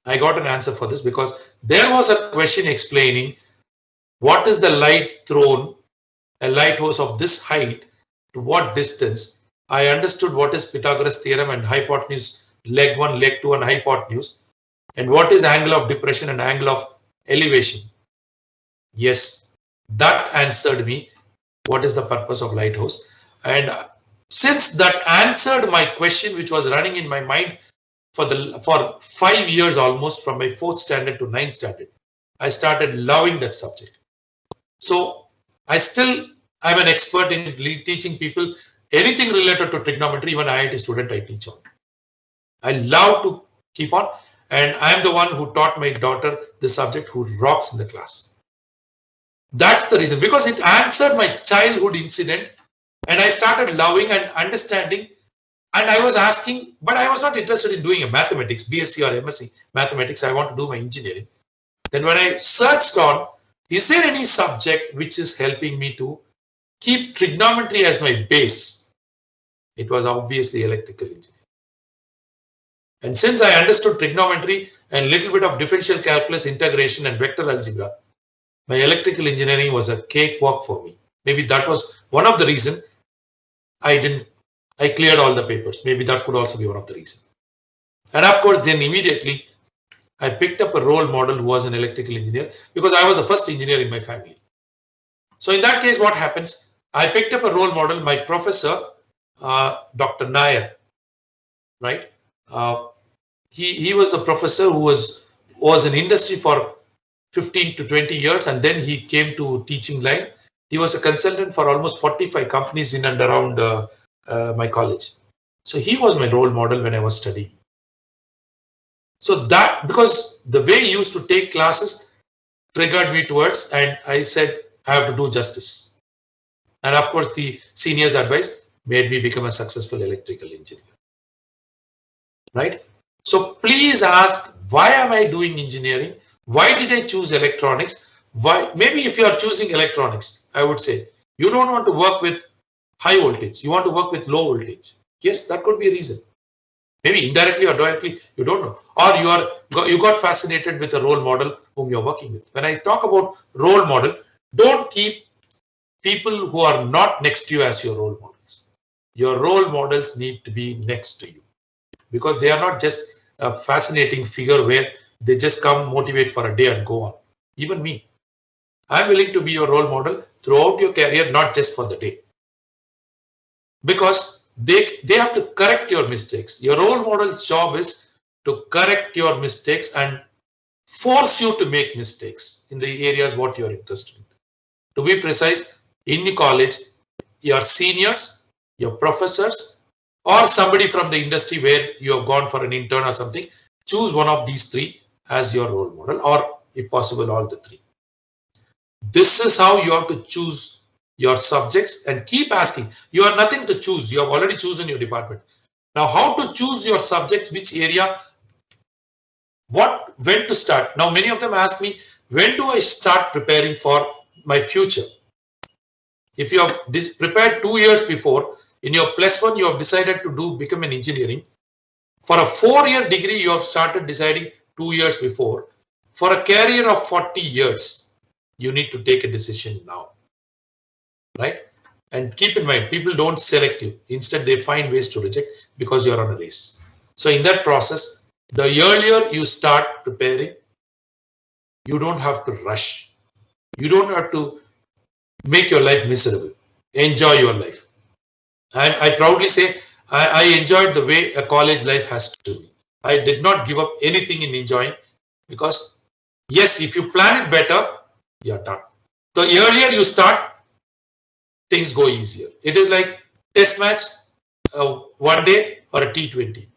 I got an answer for this because there was a question explaining what is the light thrown, a lighthouse of this height, to what distance. I understood what is Pythagoras theorem and hypotenuse, leg 1, leg 2 and hypotenuse, and what is angle of depression and angle of elevation. Yes, that answered me what is the purpose of lighthouse. And since that answered my question, which was running in my mind for 5 years almost, from my 4th standard to 9th standard, I started loving that subject. So I'm an expert in teaching people anything related to trigonometry. Even IIT student I teach on. I love to keep on, and I am the one who taught my daughter the subject, who rocks in the class. That's the reason, because it answered my childhood incident, and I started loving and understanding. And I was asking, but I was not interested in doing a mathematics, BSc or MSc mathematics. I want to do my engineering. Then when I searched on, is there any subject which is helping me to keep trigonometry as my base? It was obviously electrical engineering. And since I understood trigonometry and little bit of differential calculus, integration and vector algebra, my electrical engineering was a cakewalk for me. Maybe that was one of the reasons I cleared all the papers. Maybe that could also be one of the reasons. And of course, then immediately I picked up a role model who was an electrical engineer, because I was the first engineer in my family. So in that case, what happens? I picked up a role model, my professor, Dr. Nair, right? He was a professor who was in industry for 15 to 20 years, and then he came to teaching line. He was a consultant for almost 45 companies in and around my college. So he was my role model when I was studying. So that, because the way he used to take classes triggered me towards, and I said, I have to do justice. And of course, the seniors' advice made me become a successful electrical engineer. Right? So please ask, why am I doing engineering? Why did I choose electronics? Why? Maybe if you are choosing electronics, I would say you don't want to work with high voltage. You want to work with low voltage. Yes, that could be a reason. Maybe indirectly or directly, you don't know. Or you got fascinated with a role model whom you're working with. When I talk about role model, don't keep people who are not next to you as your role models. Your role models need to be next to you, because they are not just a fascinating figure where they just come, motivate for a day and go on. Even me, I'm willing to be your role model throughout your career, not just for the day. Because they have to correct your mistakes. Your role model's job is to correct your mistakes and force you to make mistakes in the areas what you're interested in. To be precise, in college, your seniors, your professors, or somebody from the industry where you have gone for an intern or something, choose one of these three as your role model, or if possible, all the three. This is how you have to choose your subjects, and keep asking. You have nothing to choose. You have already chosen your department. Now, how to choose your subjects, which area, when to start? Now, many of them ask me, when do I start preparing for my future? If you have prepared 2 years before, in your +1, you have decided to become an engineering. For a 4-year degree, you have started deciding 2 years before. For a career of 40 years, you need to take a decision now. Right? And keep in mind, people don't select you. Instead, they find ways to reject because you're on a race. So in that process, the earlier you start preparing, you don't have to rush. You don't have to make your life miserable. Enjoy your life. I proudly say, I enjoyed the way a college life has to be. I did not give up anything in enjoying, because yes, if you plan it better, you're done. The earlier you start, things go easier. It is like test match, one day or a T20.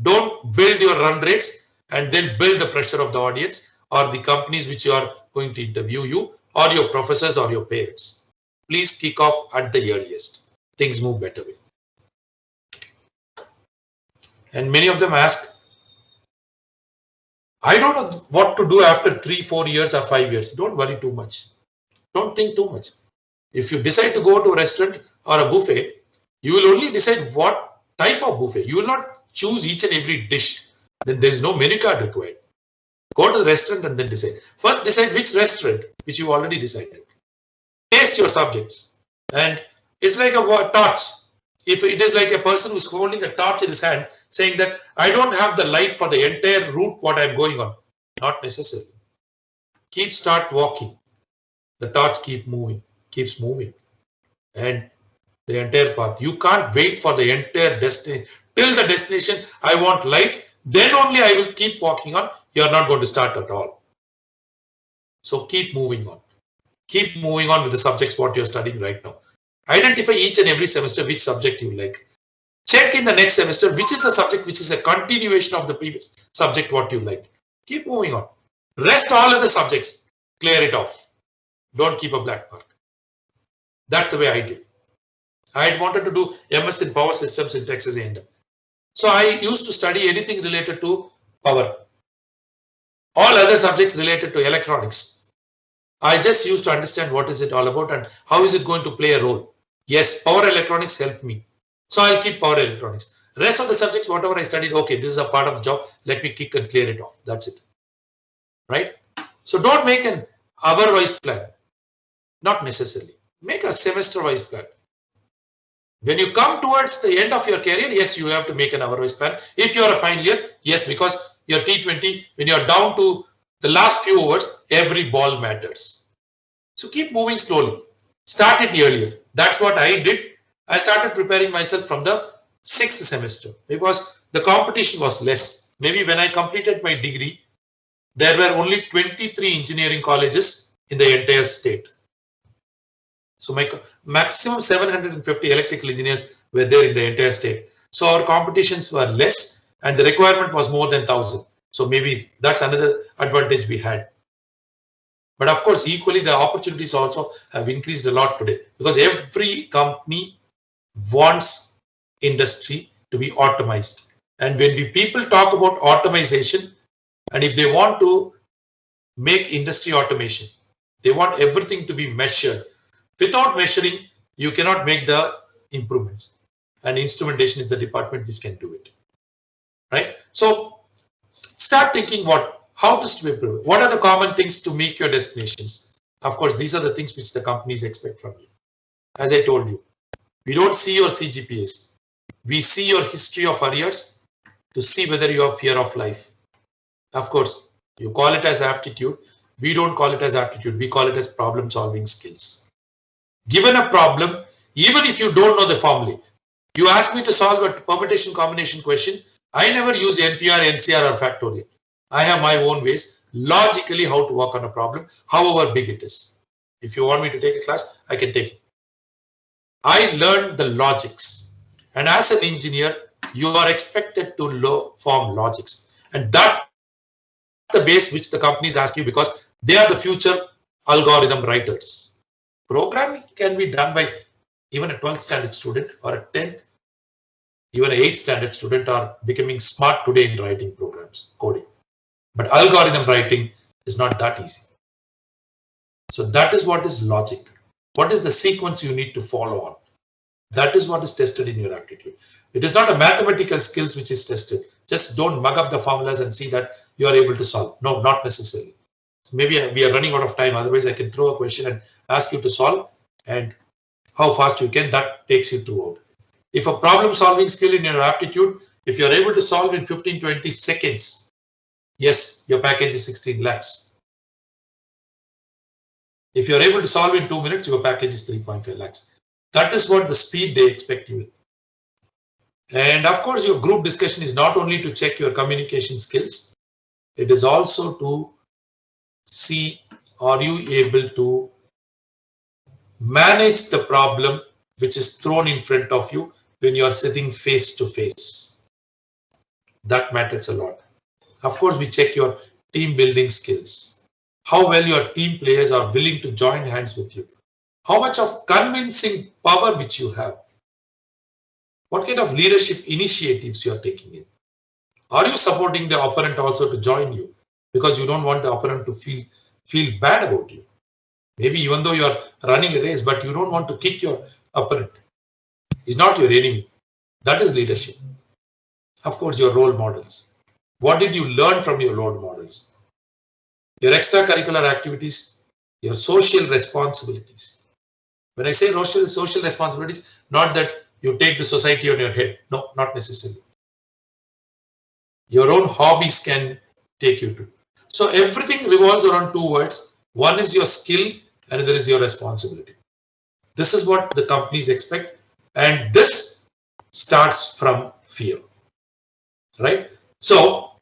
Don't build your run rates and then build the pressure of the audience or the companies which you are going to interview you, or your professors or your parents. Please kick off at the earliest. Things move better way. And many of them ask, I don't know what to do after 3, 4 years or 5 years. Don't worry too much. Don't think too much. If you decide to go to a restaurant or a buffet, you will only decide what type of buffet. You will not choose each and every dish. Then there is no menu card required. Go to the restaurant and then decide. First decide which restaurant, which you already decided. Taste your subjects. And it's like a torch. If it is like a person who's holding a torch in his hand, saying that I don't have the light for the entire route what I'm going on. Not necessary. Start walking. The torch keeps moving. And the entire path. You can't wait for the entire destination. Till the destination, I want light. Then only I will keep walking on. You're not going to start at all. So keep moving on. Keep moving on with the subjects what you're studying right now. Identify each and every semester which subject you like. Check in the next semester which is the subject which is a continuation of the previous subject what you liked. Keep moving on. Rest all of the subjects. Clear it off. Don't keep a black mark. That's the way I did. I had wanted to do MS in Power Systems in Texas A&M. So I used to study anything related to power. All other subjects related to electronics. I just used to understand what is it all about and how is it going to play a role. Yes, power electronics helped me. So I'll keep power electronics. Rest of the subjects, whatever I studied, okay, this is a part of the job. Let me kick and clear it off. That's it. Right? So don't make an hour-wise plan. Not necessarily. Make a semester-wise plan. When you come towards the end of your career, yes, you have to make an hour-wise plan. If you are a final year, yes, because you're T20, when you're down to the last few overs, every ball matters. So keep moving slowly. Start it earlier. That's what I did. I started preparing myself from the 6th semester because the competition was less. Maybe when I completed my degree, there were only 23 engineering colleges in the entire state. So my maximum 750 electrical engineers were there in the entire state. So our competitions were less and the requirement was more than 1,000. So maybe that's another advantage we had. But of course, equally, the opportunities also have increased a lot today because every company wants industry to be automized. And when people talk about automation, and if they want to make industry automation, they want everything to be measured. Without measuring, you cannot make the improvements. And instrumentation is the department which can do it. Right? So start thinking how to improve. What are the common things to make your destinations? Of course, these are the things which the companies expect from you. As I told you, we don't see your CGPAs. We see your history of arrears to see whether you have fear of life. Of course, you call it as aptitude. We don't call it as aptitude. We call it as problem solving skills. Given a problem, even if you don't know the formula, you ask me to solve a permutation combination question, I never use NPR, NCR or factorial. I have my own ways, logically how to work on a problem, however big it is. If you want me to take a class, I can take it. I learned the logics. And as an engineer, you are expected to form logics. And that's the base which the companies ask you because they are the future algorithm writers. Programming can be done by even a 12th standard student or a 10th, even an 8th standard student are becoming smart today in writing programs, coding. But algorithm writing is not that easy. So that is what is logic. What is the sequence you need to follow on? That is what is tested in your aptitude. It is not a mathematical skills which is tested. Just don't mug up the formulas and see that you are able to solve. No, not necessarily. So maybe we are running out of time. Otherwise, I can throw a question and ask you to solve. And how fast you can, that takes you throughout. If a problem solving skill in your aptitude, if you're able to solve in 15-20 seconds, yes, your package is 16 lakhs. If you're able to solve in 2 minutes, your package is 3.5 lakhs. That is what the speed they expect you. And of course, your group discussion is not only to check your communication skills, it is also to see, are you able to manage the problem which is thrown in front of you when you are sitting face to face. That matters a lot. Of course, we check your team building skills, how well your team players are willing to join hands with you, how much of convincing power which you have, what kind of leadership initiatives you are taking in. Are you supporting the opponent also to join you because you don't want the opponent to feel bad about you? Maybe even though you are running a race, but you don't want to kick your opponent. He's not your enemy. That is leadership. Of course, your role models. What did you learn from your role models? Your extracurricular activities, your social responsibilities. When I say social responsibilities, not that you take the society on your head. No, not necessarily. Your own hobbies can take you to. So everything revolves around two words. One is your skill, and another is your responsibility. This is what the companies expect, and this starts from fear, right? So,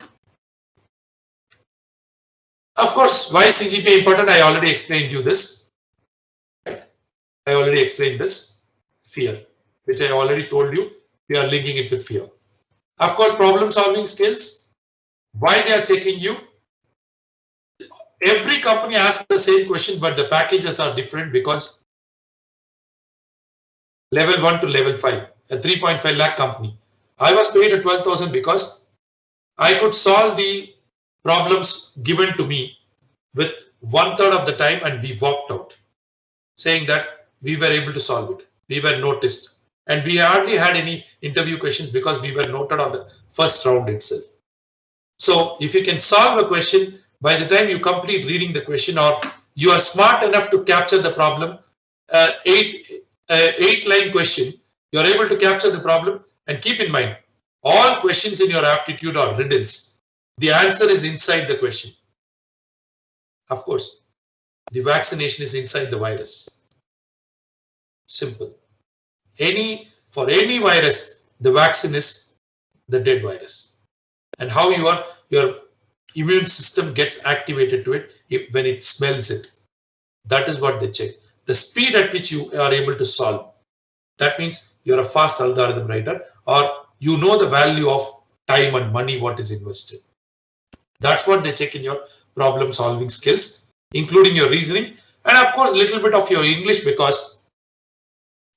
of course, why is CGPA important? I already explained you this. Right? I already explained this. Fear, which I already told you, we are linking it with fear. Of course, problem solving skills, why they are checking you. Every company asks the same question, but the packages are different because level 1 to level 5, a 3.5 lakh company. I was paid at 12,000 because I could solve the problems given to me with 1/3 of the time, and we walked out saying that we were able to solve it. We were noticed, and we hardly had any interview questions because we were noted on the first round itself. So if you can solve a question by the time you complete reading the question, or you are smart enough to capture the problem, eight-line question, you are able to capture the problem. And keep in mind, all questions in your aptitude are riddles. The answer is inside the question. Of course, the vaccination is inside the virus. Simple. For any virus, the vaccine is the dead virus. And how your immune system gets activated to it when it smells it. That is what they check. The speed at which you are able to solve. That means you're a fast algorithm writer, or you know the value of time and money what is invested. That's what they check in your problem solving skills, including your reasoning, and of course a little bit of your English, because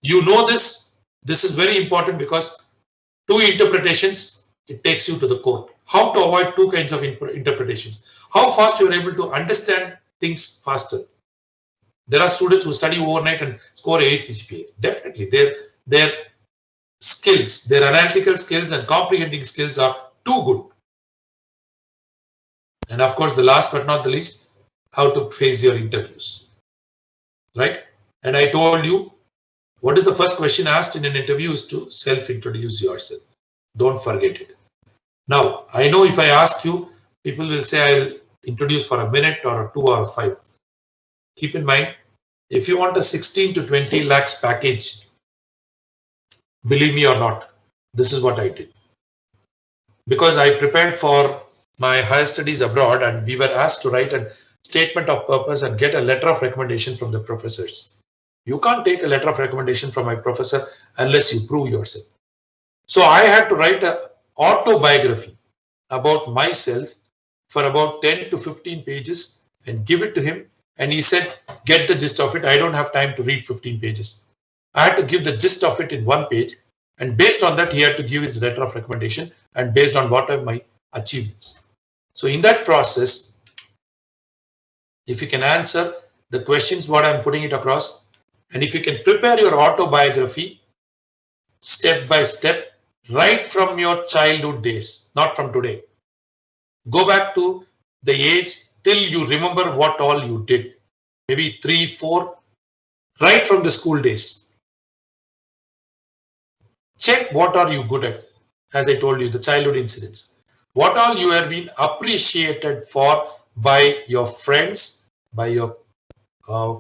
you know this is very important, because two interpretations, it takes you to the core. How to avoid two kinds of interpretations. How fast you are able to understand things faster. There are students who study overnight and score 8 CGPA. Definitely, their skills, their analytical skills and comprehending skills are too good. And of course, the last but not the least, how to face your interviews, right? And I told you, what is the first question asked in an interview is to self-introduce yourself. Don't forget it. Now, I know if I ask you, people will say I'll introduce for a minute or 2 or 5. Keep in mind, if you want a 16 to 20 lakhs package, believe me or not, this is what I did. Because I prepared for my higher studies abroad, and we were asked to write a statement of purpose and get a letter of recommendation from the professors. You can't take a letter of recommendation from my professor unless you prove yourself. So I had to write an autobiography about myself for about 10 to 15 pages and give it to him. And he said, get the gist of it. I don't have time to read 15 pages. I had to give the gist of it in 1 page. And based on that, he had to give his letter of recommendation, and based on what are my achievements. So in that process, if you can answer the questions, what I'm putting it across, and if you can prepare your autobiography step by step, right from your childhood days, not from today. Go back to the age till you remember what all you did. Maybe 3, 4, right from the school days. Check what are you good at. As I told you, the childhood incidents. What all you have been appreciated for by your friends, by your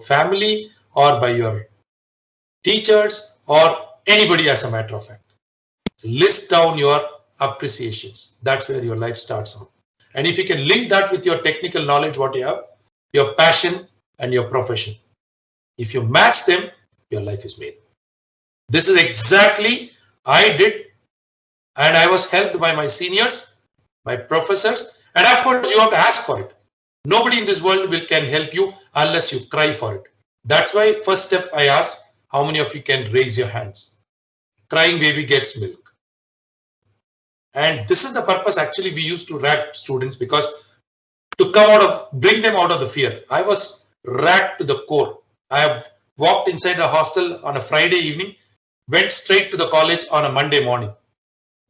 family, or by your teachers, or anybody, as a matter of fact. List down your appreciations. That's where your life starts on. And if you can link that with your technical knowledge, what you have, your passion and your profession, if you match them, your life is made. This is exactly I did, and I was helped by my seniors, my professors, and of course you have to ask for it. Nobody in this world can help you unless you cry for it. That's why first step I asked, how many of you can raise your hands? Crying baby gets milk. And this is the purpose actually we used to rag students, because to bring them out of the fear. I was ragged to the core. I have walked inside the hostel on a Friday evening, went straight to the college on a Monday morning.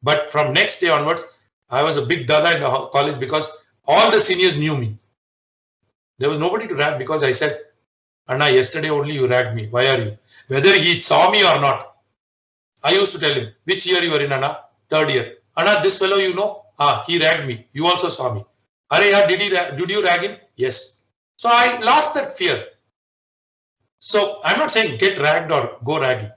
But from next day onwards, I was a big dada in the college because all the seniors knew me. There was nobody to rag because I said, Anna, yesterday only you ragged me. Why are you? Whether he saw me or not. I used to tell him, which year you are in, Anna? Third year. Anna, this fellow you know? He ragged me. You also saw me. Arey, did you rag him? Yes. So I lost that fear. So I'm not saying get ragged or go ragging.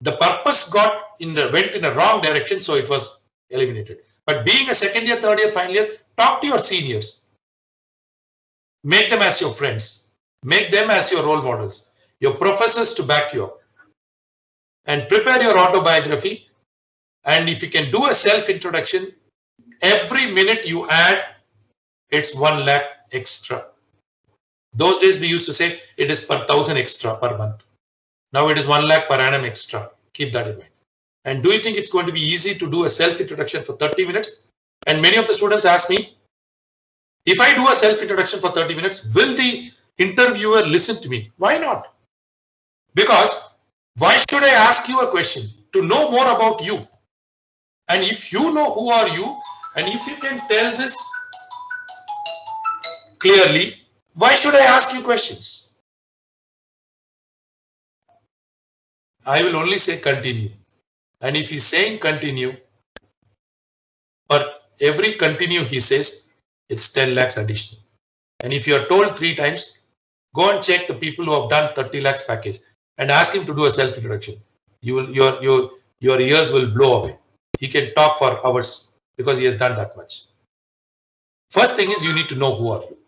The purpose went in a wrong direction, so it was eliminated. But being a second year, third year, final year, talk to your seniors. Make them as your friends. Make them as your role models. Your professors to back you up. And prepare your autobiography. And if you can do a self-introduction, every minute you add, it's 1 lakh extra. Those days we used to say it is per 1,000 extra per month. Now it is 1 lakh per annum extra. Keep that in mind. And do you think it's going to be easy to do a self-introduction for 30 minutes? And many of the students ask me, if I do a self-introduction for 30 minutes, will the interviewer listen to me? Why not? Because why should I ask you a question? To know more about you. And if you know who are you, and if you can tell this clearly, why should I ask you questions? I will only say continue. And if he's saying continue, for every continue he says, it's 10 lakhs additional. And if you are told 3 times, go and check the people who have done 30 lakhs package and ask him to do a self-introduction. Your ears will blow away. He can talk for hours because he has done that much. First thing is you need to know who are you,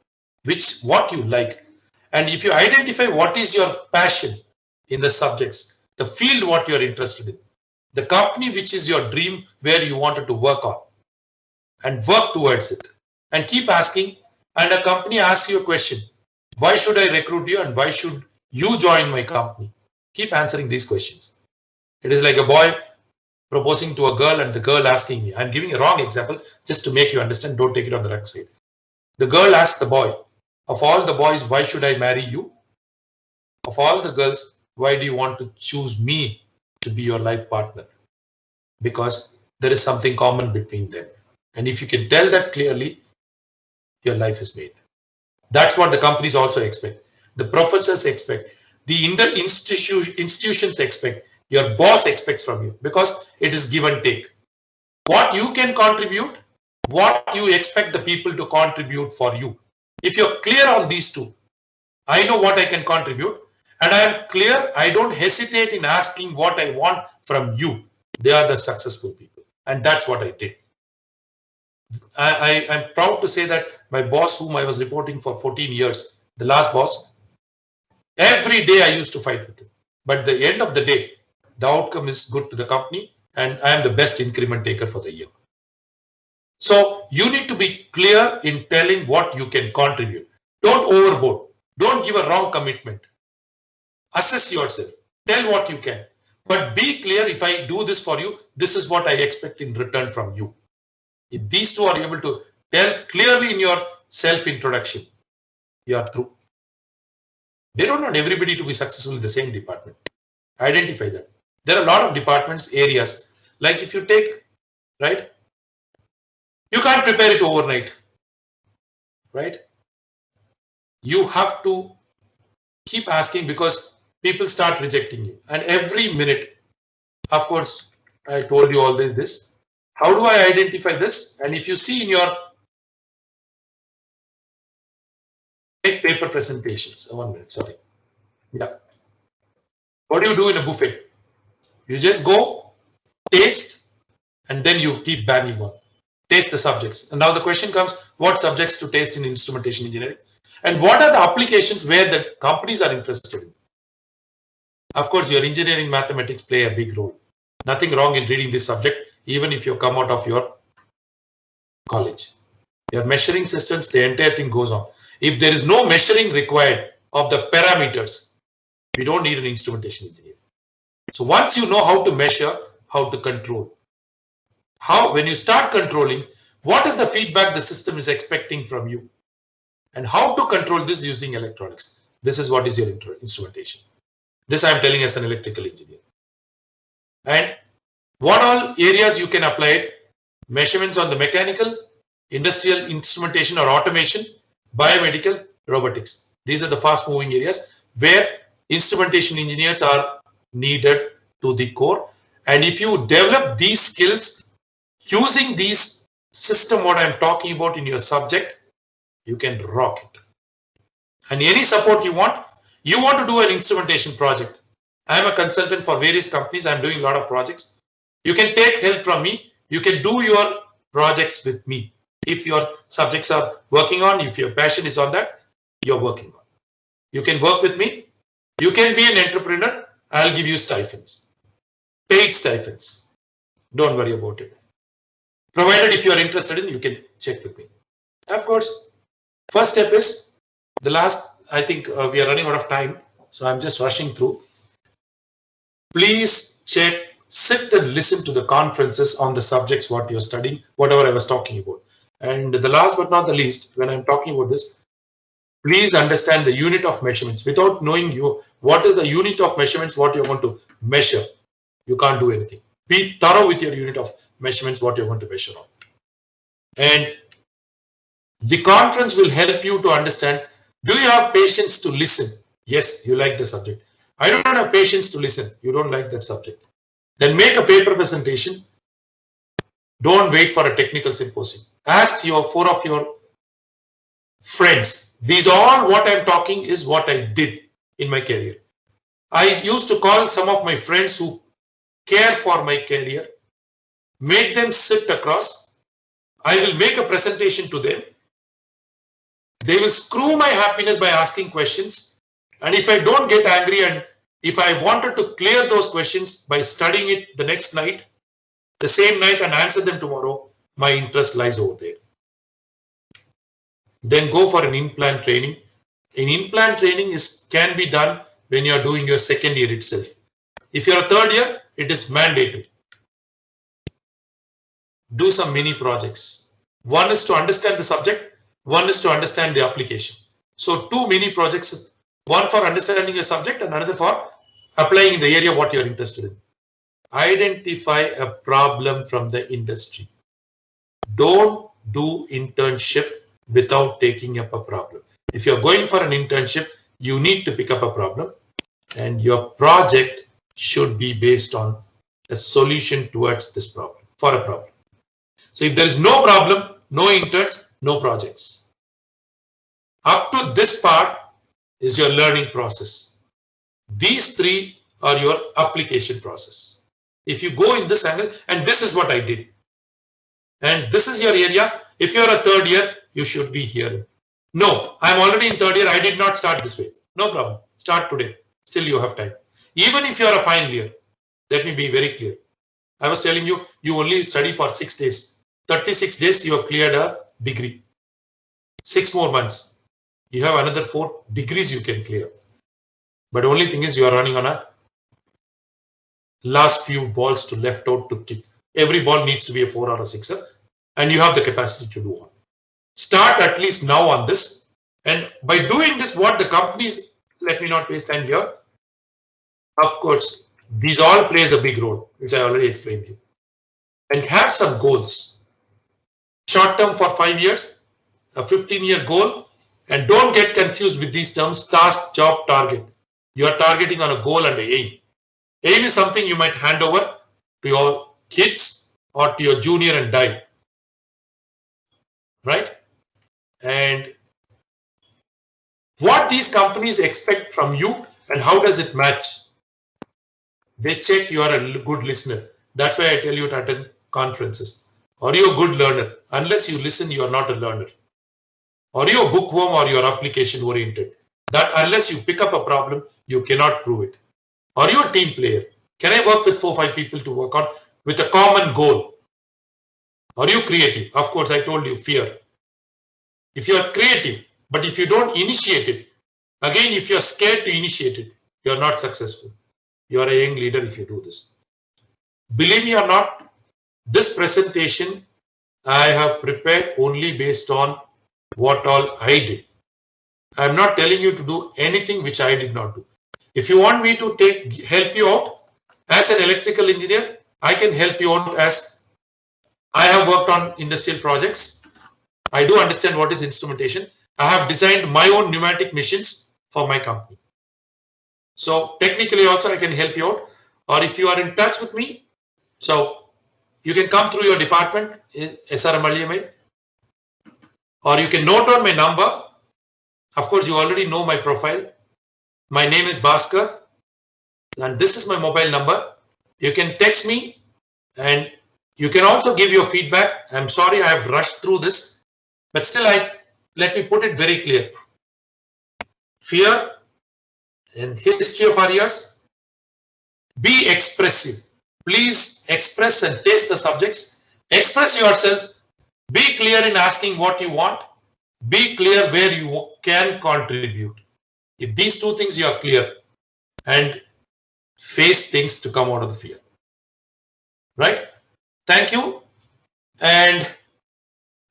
what you like. And if you identify what is your passion in the subjects, the field what you are interested in, the company which is your dream where you wanted to work on, and work towards it. And keep asking, and a company asks you a question, why should I recruit you and why should you join my company? Keep answering these questions. It is like a boy proposing to a girl and the girl asking me. I'm giving a wrong example just to make you understand. Don't take it on the wrong side. The girl asks the boy, of all the boys, why should I marry you? Of all the girls, why do you want to choose me to be your life partner? Because there is something common between them. And if you can tell that clearly, your life is made. That's what the companies also expect. The professors expect. The institutions expect. Your boss expects from you, because it is give and take. What you can contribute, what you expect the people to contribute for you. If you're clear on these two, I know what I can contribute, and I am clear, I don't hesitate in asking what I want from you. They are the successful people. And that's what I did. I'm proud to say that my boss, whom I was reporting for 14 years, the last boss, every day I used to fight with him. But at the end of the day, the outcome is good to the company, and I am the best increment taker for the year. So you need to be clear in telling what you can contribute. Don't overboard. Don't give a wrong commitment. Assess yourself. Tell what you can. But be clear, if I do this for you, this is what I expect in return from you. If these two are able to tell clearly in your self-introduction, you are through. They don't want everybody to be successful in the same department. Identify that. There are a lot of departments, areas, like if you take, right? You can't prepare it overnight, right? You have to keep asking, because people start rejecting you. And every minute, of course, I told you all this. How do I identify this? And if you see in your paper presentations, 1 minute, sorry. Yeah. What do you do in a buffet? You just go, taste, and then you keep banging on. Taste the subjects. And now the question comes, what subjects to taste in instrumentation engineering? And what are the applications where the companies are interested in? Of course, your engineering mathematics play a big role. Nothing wrong in reading this subject, even if you come out of your college. Your measuring systems, the entire thing goes on. If there is no measuring required of the parameters, we don't need an instrumentation engineer. So once you know how to measure, how to control, when you start controlling, what is the feedback the system is expecting from you, and how to control this using electronics. This is what is your instrumentation. This I am telling as an electrical engineer. And what all areas you can apply it? Measurements on the mechanical, industrial instrumentation or automation, biomedical, robotics. These are the fast moving areas where instrumentation engineers are needed to the core. And if you develop these skills using these system, what I'm talking about in your subject, you can rock it. And any support you want to do an instrumentation project. I'm a consultant for various companies. I'm doing a lot of projects. You can take help from me. You can do your projects with me. If your subjects are working on, if your passion is on that, you're working on. You can work with me. You can be an entrepreneur. I'll give you stipends. Paid stipends. Don't worry about it. Provided if you are interested in, you can check with me. Of course, first step is the last. I think we are running out of time, so I'm just rushing through. Please check, sit and listen to the conferences on the subjects what you're studying, whatever I was talking about. And the last but not the least, when I'm talking about this, please understand the unit of measurements. Without knowing what is the unit of measurements, what you're going to measure, you can't do anything. Be thorough with your unit of measurements, what you're going to measure on. And the conference will help you to understand, do you have patience to listen? Yes, you like the subject. I don't have patience to listen. You don't like that subject. Then make a paper presentation. Don't wait for a technical symposium. Ask four of your friends. These all what I'm talking is what I did in my career. I used to call some of my friends who care for my career, make them sit across. I will make a presentation to them. They will screw my happiness by asking questions. And if I don't get angry, and if I wanted to clear those questions by studying it the next night, the same night, and answer them tomorrow, my interest lies over there. Then go for an in-plan training. An in-plan training can be done when you are doing your second year itself. If you're a third year, it is mandatory. Do some mini projects. One is to understand the subject. One is to understand the application. So 2 mini projects, one for understanding your subject and another for applying in the area what you're interested in. Identify a problem from the industry. Don't do internship without taking up a problem. If you're going for an internship, you need to pick up a problem, and your project should be based on a solution towards this problem, for a problem. So if there is no problem, no interns, no projects. Up to this part is your learning process. These 3 are your application process. If you go in this angle, and this is what I did, and this is your area. If you're a third year, you should be here. No, I'm already in third year. I did not start this way. No problem. Start today. Still you have time. Even if you're a final year, let me be very clear. I was telling you, you only study for 6 days. 36 days, you have cleared a degree. 6 more months. You have another 4 degrees you can clear. But the only thing is you are running on a last few balls to left out to kick. Every ball needs to be a 4 or a 6er, and you have the capacity to do one. Start at least now on this. And by doing this, what the companies, let me not waste time here. Of course, these all plays a big role, which I already explained to you. And have some goals. Short term for 5 years, a 15-year goal, and don't get confused with these terms: task, job, target. You are targeting on a goal and an aim. Aim is something you might hand over to your kids or to your junior and die. Right? And what these companies expect from you and how does it match? They check you are a good listener. That's why I tell you to attend conferences? Are you a good learner? Unless you listen, you are not a learner. Are you a bookworm or you are application oriented? That unless you pick up a problem, you cannot prove it. Are you a team player? Can I work with 4 or 5 people to work on with a common goal? Are you creative? Of course, I told you fear. If you are creative, but if you don't initiate it, again, if you are scared to initiate it, you are not successful. You are a young leader if you do this. Believe me or not, this presentation I have prepared only based on what all I did. I am not telling you to do anything which I did not do. If you want me to help you out as an electrical engineer, I can help you out as I have worked on industrial projects. I do understand what is instrumentation. I have designed my own pneumatic machines for my company. So technically also I can help you out. Or if you are in touch with me, so you can come through your department, SRMLMA, or you can note down my number. Of course, you already know my profile. My name is Bhaskar, and this is my mobile number. You can text me, and you can also give your feedback. I'm sorry I have rushed through this, but still, let me put it very clear. Fear and history of our years. Be expressive. Please express and taste the subjects. Express yourself. Be clear in asking what you want. Be clear where you can contribute. If these two things you are clear, and face things to come out of the fear. Right? Thank you. And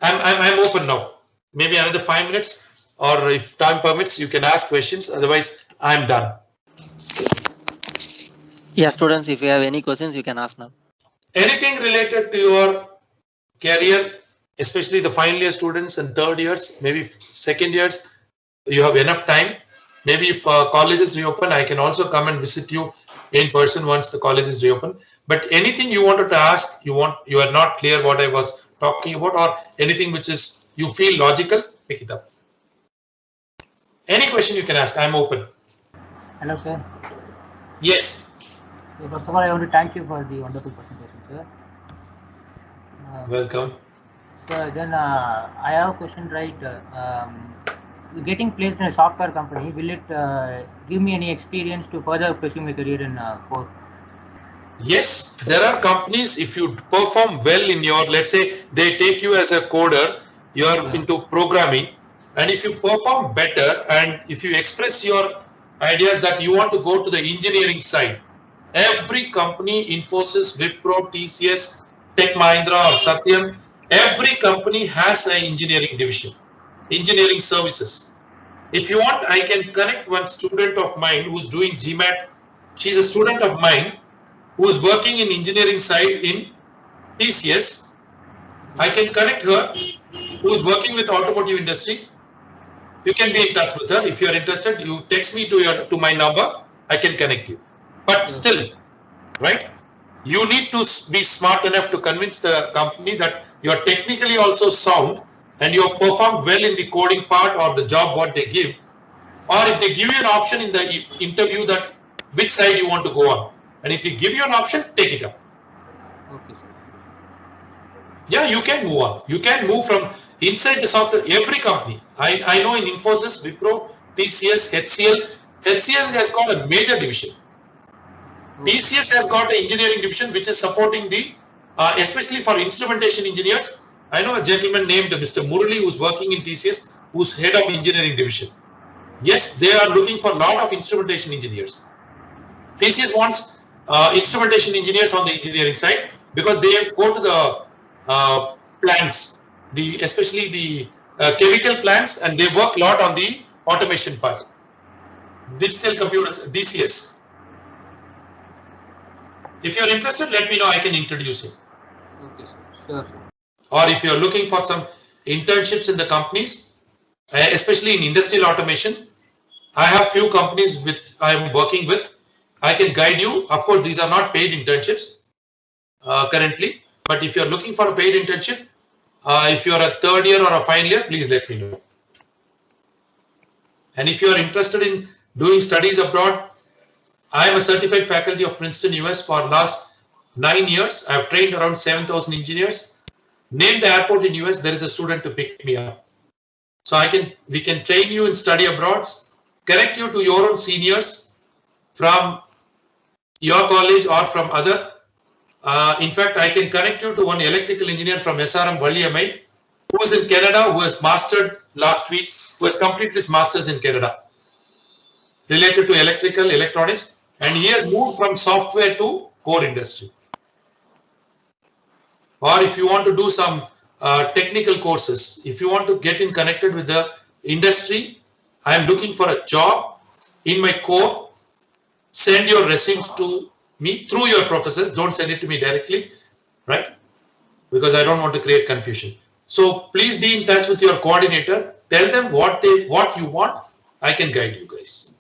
I'm open now. Maybe another 5 minutes, or if time permits, you can ask questions. Otherwise, I'm done. Yeah, students, if you have any questions, you can ask now. Anything related to your career, especially the final year students and third years, maybe second years, you have enough time. Maybe if colleges reopen, I can also come and visit you in person once the college is reopened. But anything you wanted to ask, you are not clear what I was talking about, or anything which is you feel logical, pick it up. Any question you can ask, I'm open. Hello, sir. Yes. First of all, I want to thank you for the wonderful presentation, sir. Welcome. So then I have a question, right? Getting placed in a software company, will it give me any experience to further pursue my career in core? Yes, there are companies, if you perform well in your, let's say they take you as a coder, you are into programming, and if you perform better and if you express your ideas that you want to go to the engineering side, every company, Infosys, Wipro, TCS, Tech Mahindra or Satyam, every company has an engineering division, engineering services. If you want, I can connect one student of mine who's doing GMAT. She's a student of mine who is working in engineering side in TCS. I can connect her, who is working with automotive industry. You can be in touch with her. If you are interested, you text me to my number. I can connect you. But still, right? You need to be smart enough to convince the company that you are technically also sound and you have performed well in the coding part or the job what they give. Or if they give you an option in the interview that which side you want to go on. And if they give you an option, take it up. Okay, sir. Yeah, you can move on. You can move from inside the software, every company. I know in Infosys, Wipro, TCS, HCL. HCL has got a major division. TCS has got an engineering division which is supporting the, especially for instrumentation engineers. I know a gentleman named Mr. Murali who's working in TCS, who's head of engineering division. Yes, they are looking for a lot of instrumentation engineers. TCS wants instrumentation engineers on the engineering side because they go to the plants, especially the chemical plants, and they work a lot on the automation part. Digital computers, DCS. If you're interested, let me know. I can introduce him. Okay, sir. Sure. Or if you're looking for some internships in the companies, especially in industrial automation, I have few companies which I am working with. I can guide you. Of course, these are not paid internships currently, but if you're looking for a paid internship, if you're a third year or a final year, please let me know. And if you are interested in doing studies abroad, I am a certified faculty of Princeton, US for last 9 years. I've trained around 7,000 engineers. Name the airport in US, there is a student to pick me up. So we can train you in study abroad, connect you to your own seniors from your college or from other. In fact, I can connect you to one electrical engineer from SRM Valliyamai, who is in Canada, who has mastered last week, who has completed his masters in Canada related to electrical electronics, and he has moved from software to core industry. Or if you want to do some technical courses, if you want to get in connected with the industry, I am looking for a job in my core. Send your resumes to me through your professors. Don't send it to me directly, right? Because I don't want to create confusion. So please be in touch with your coordinator. Tell them what you want. I can guide you guys.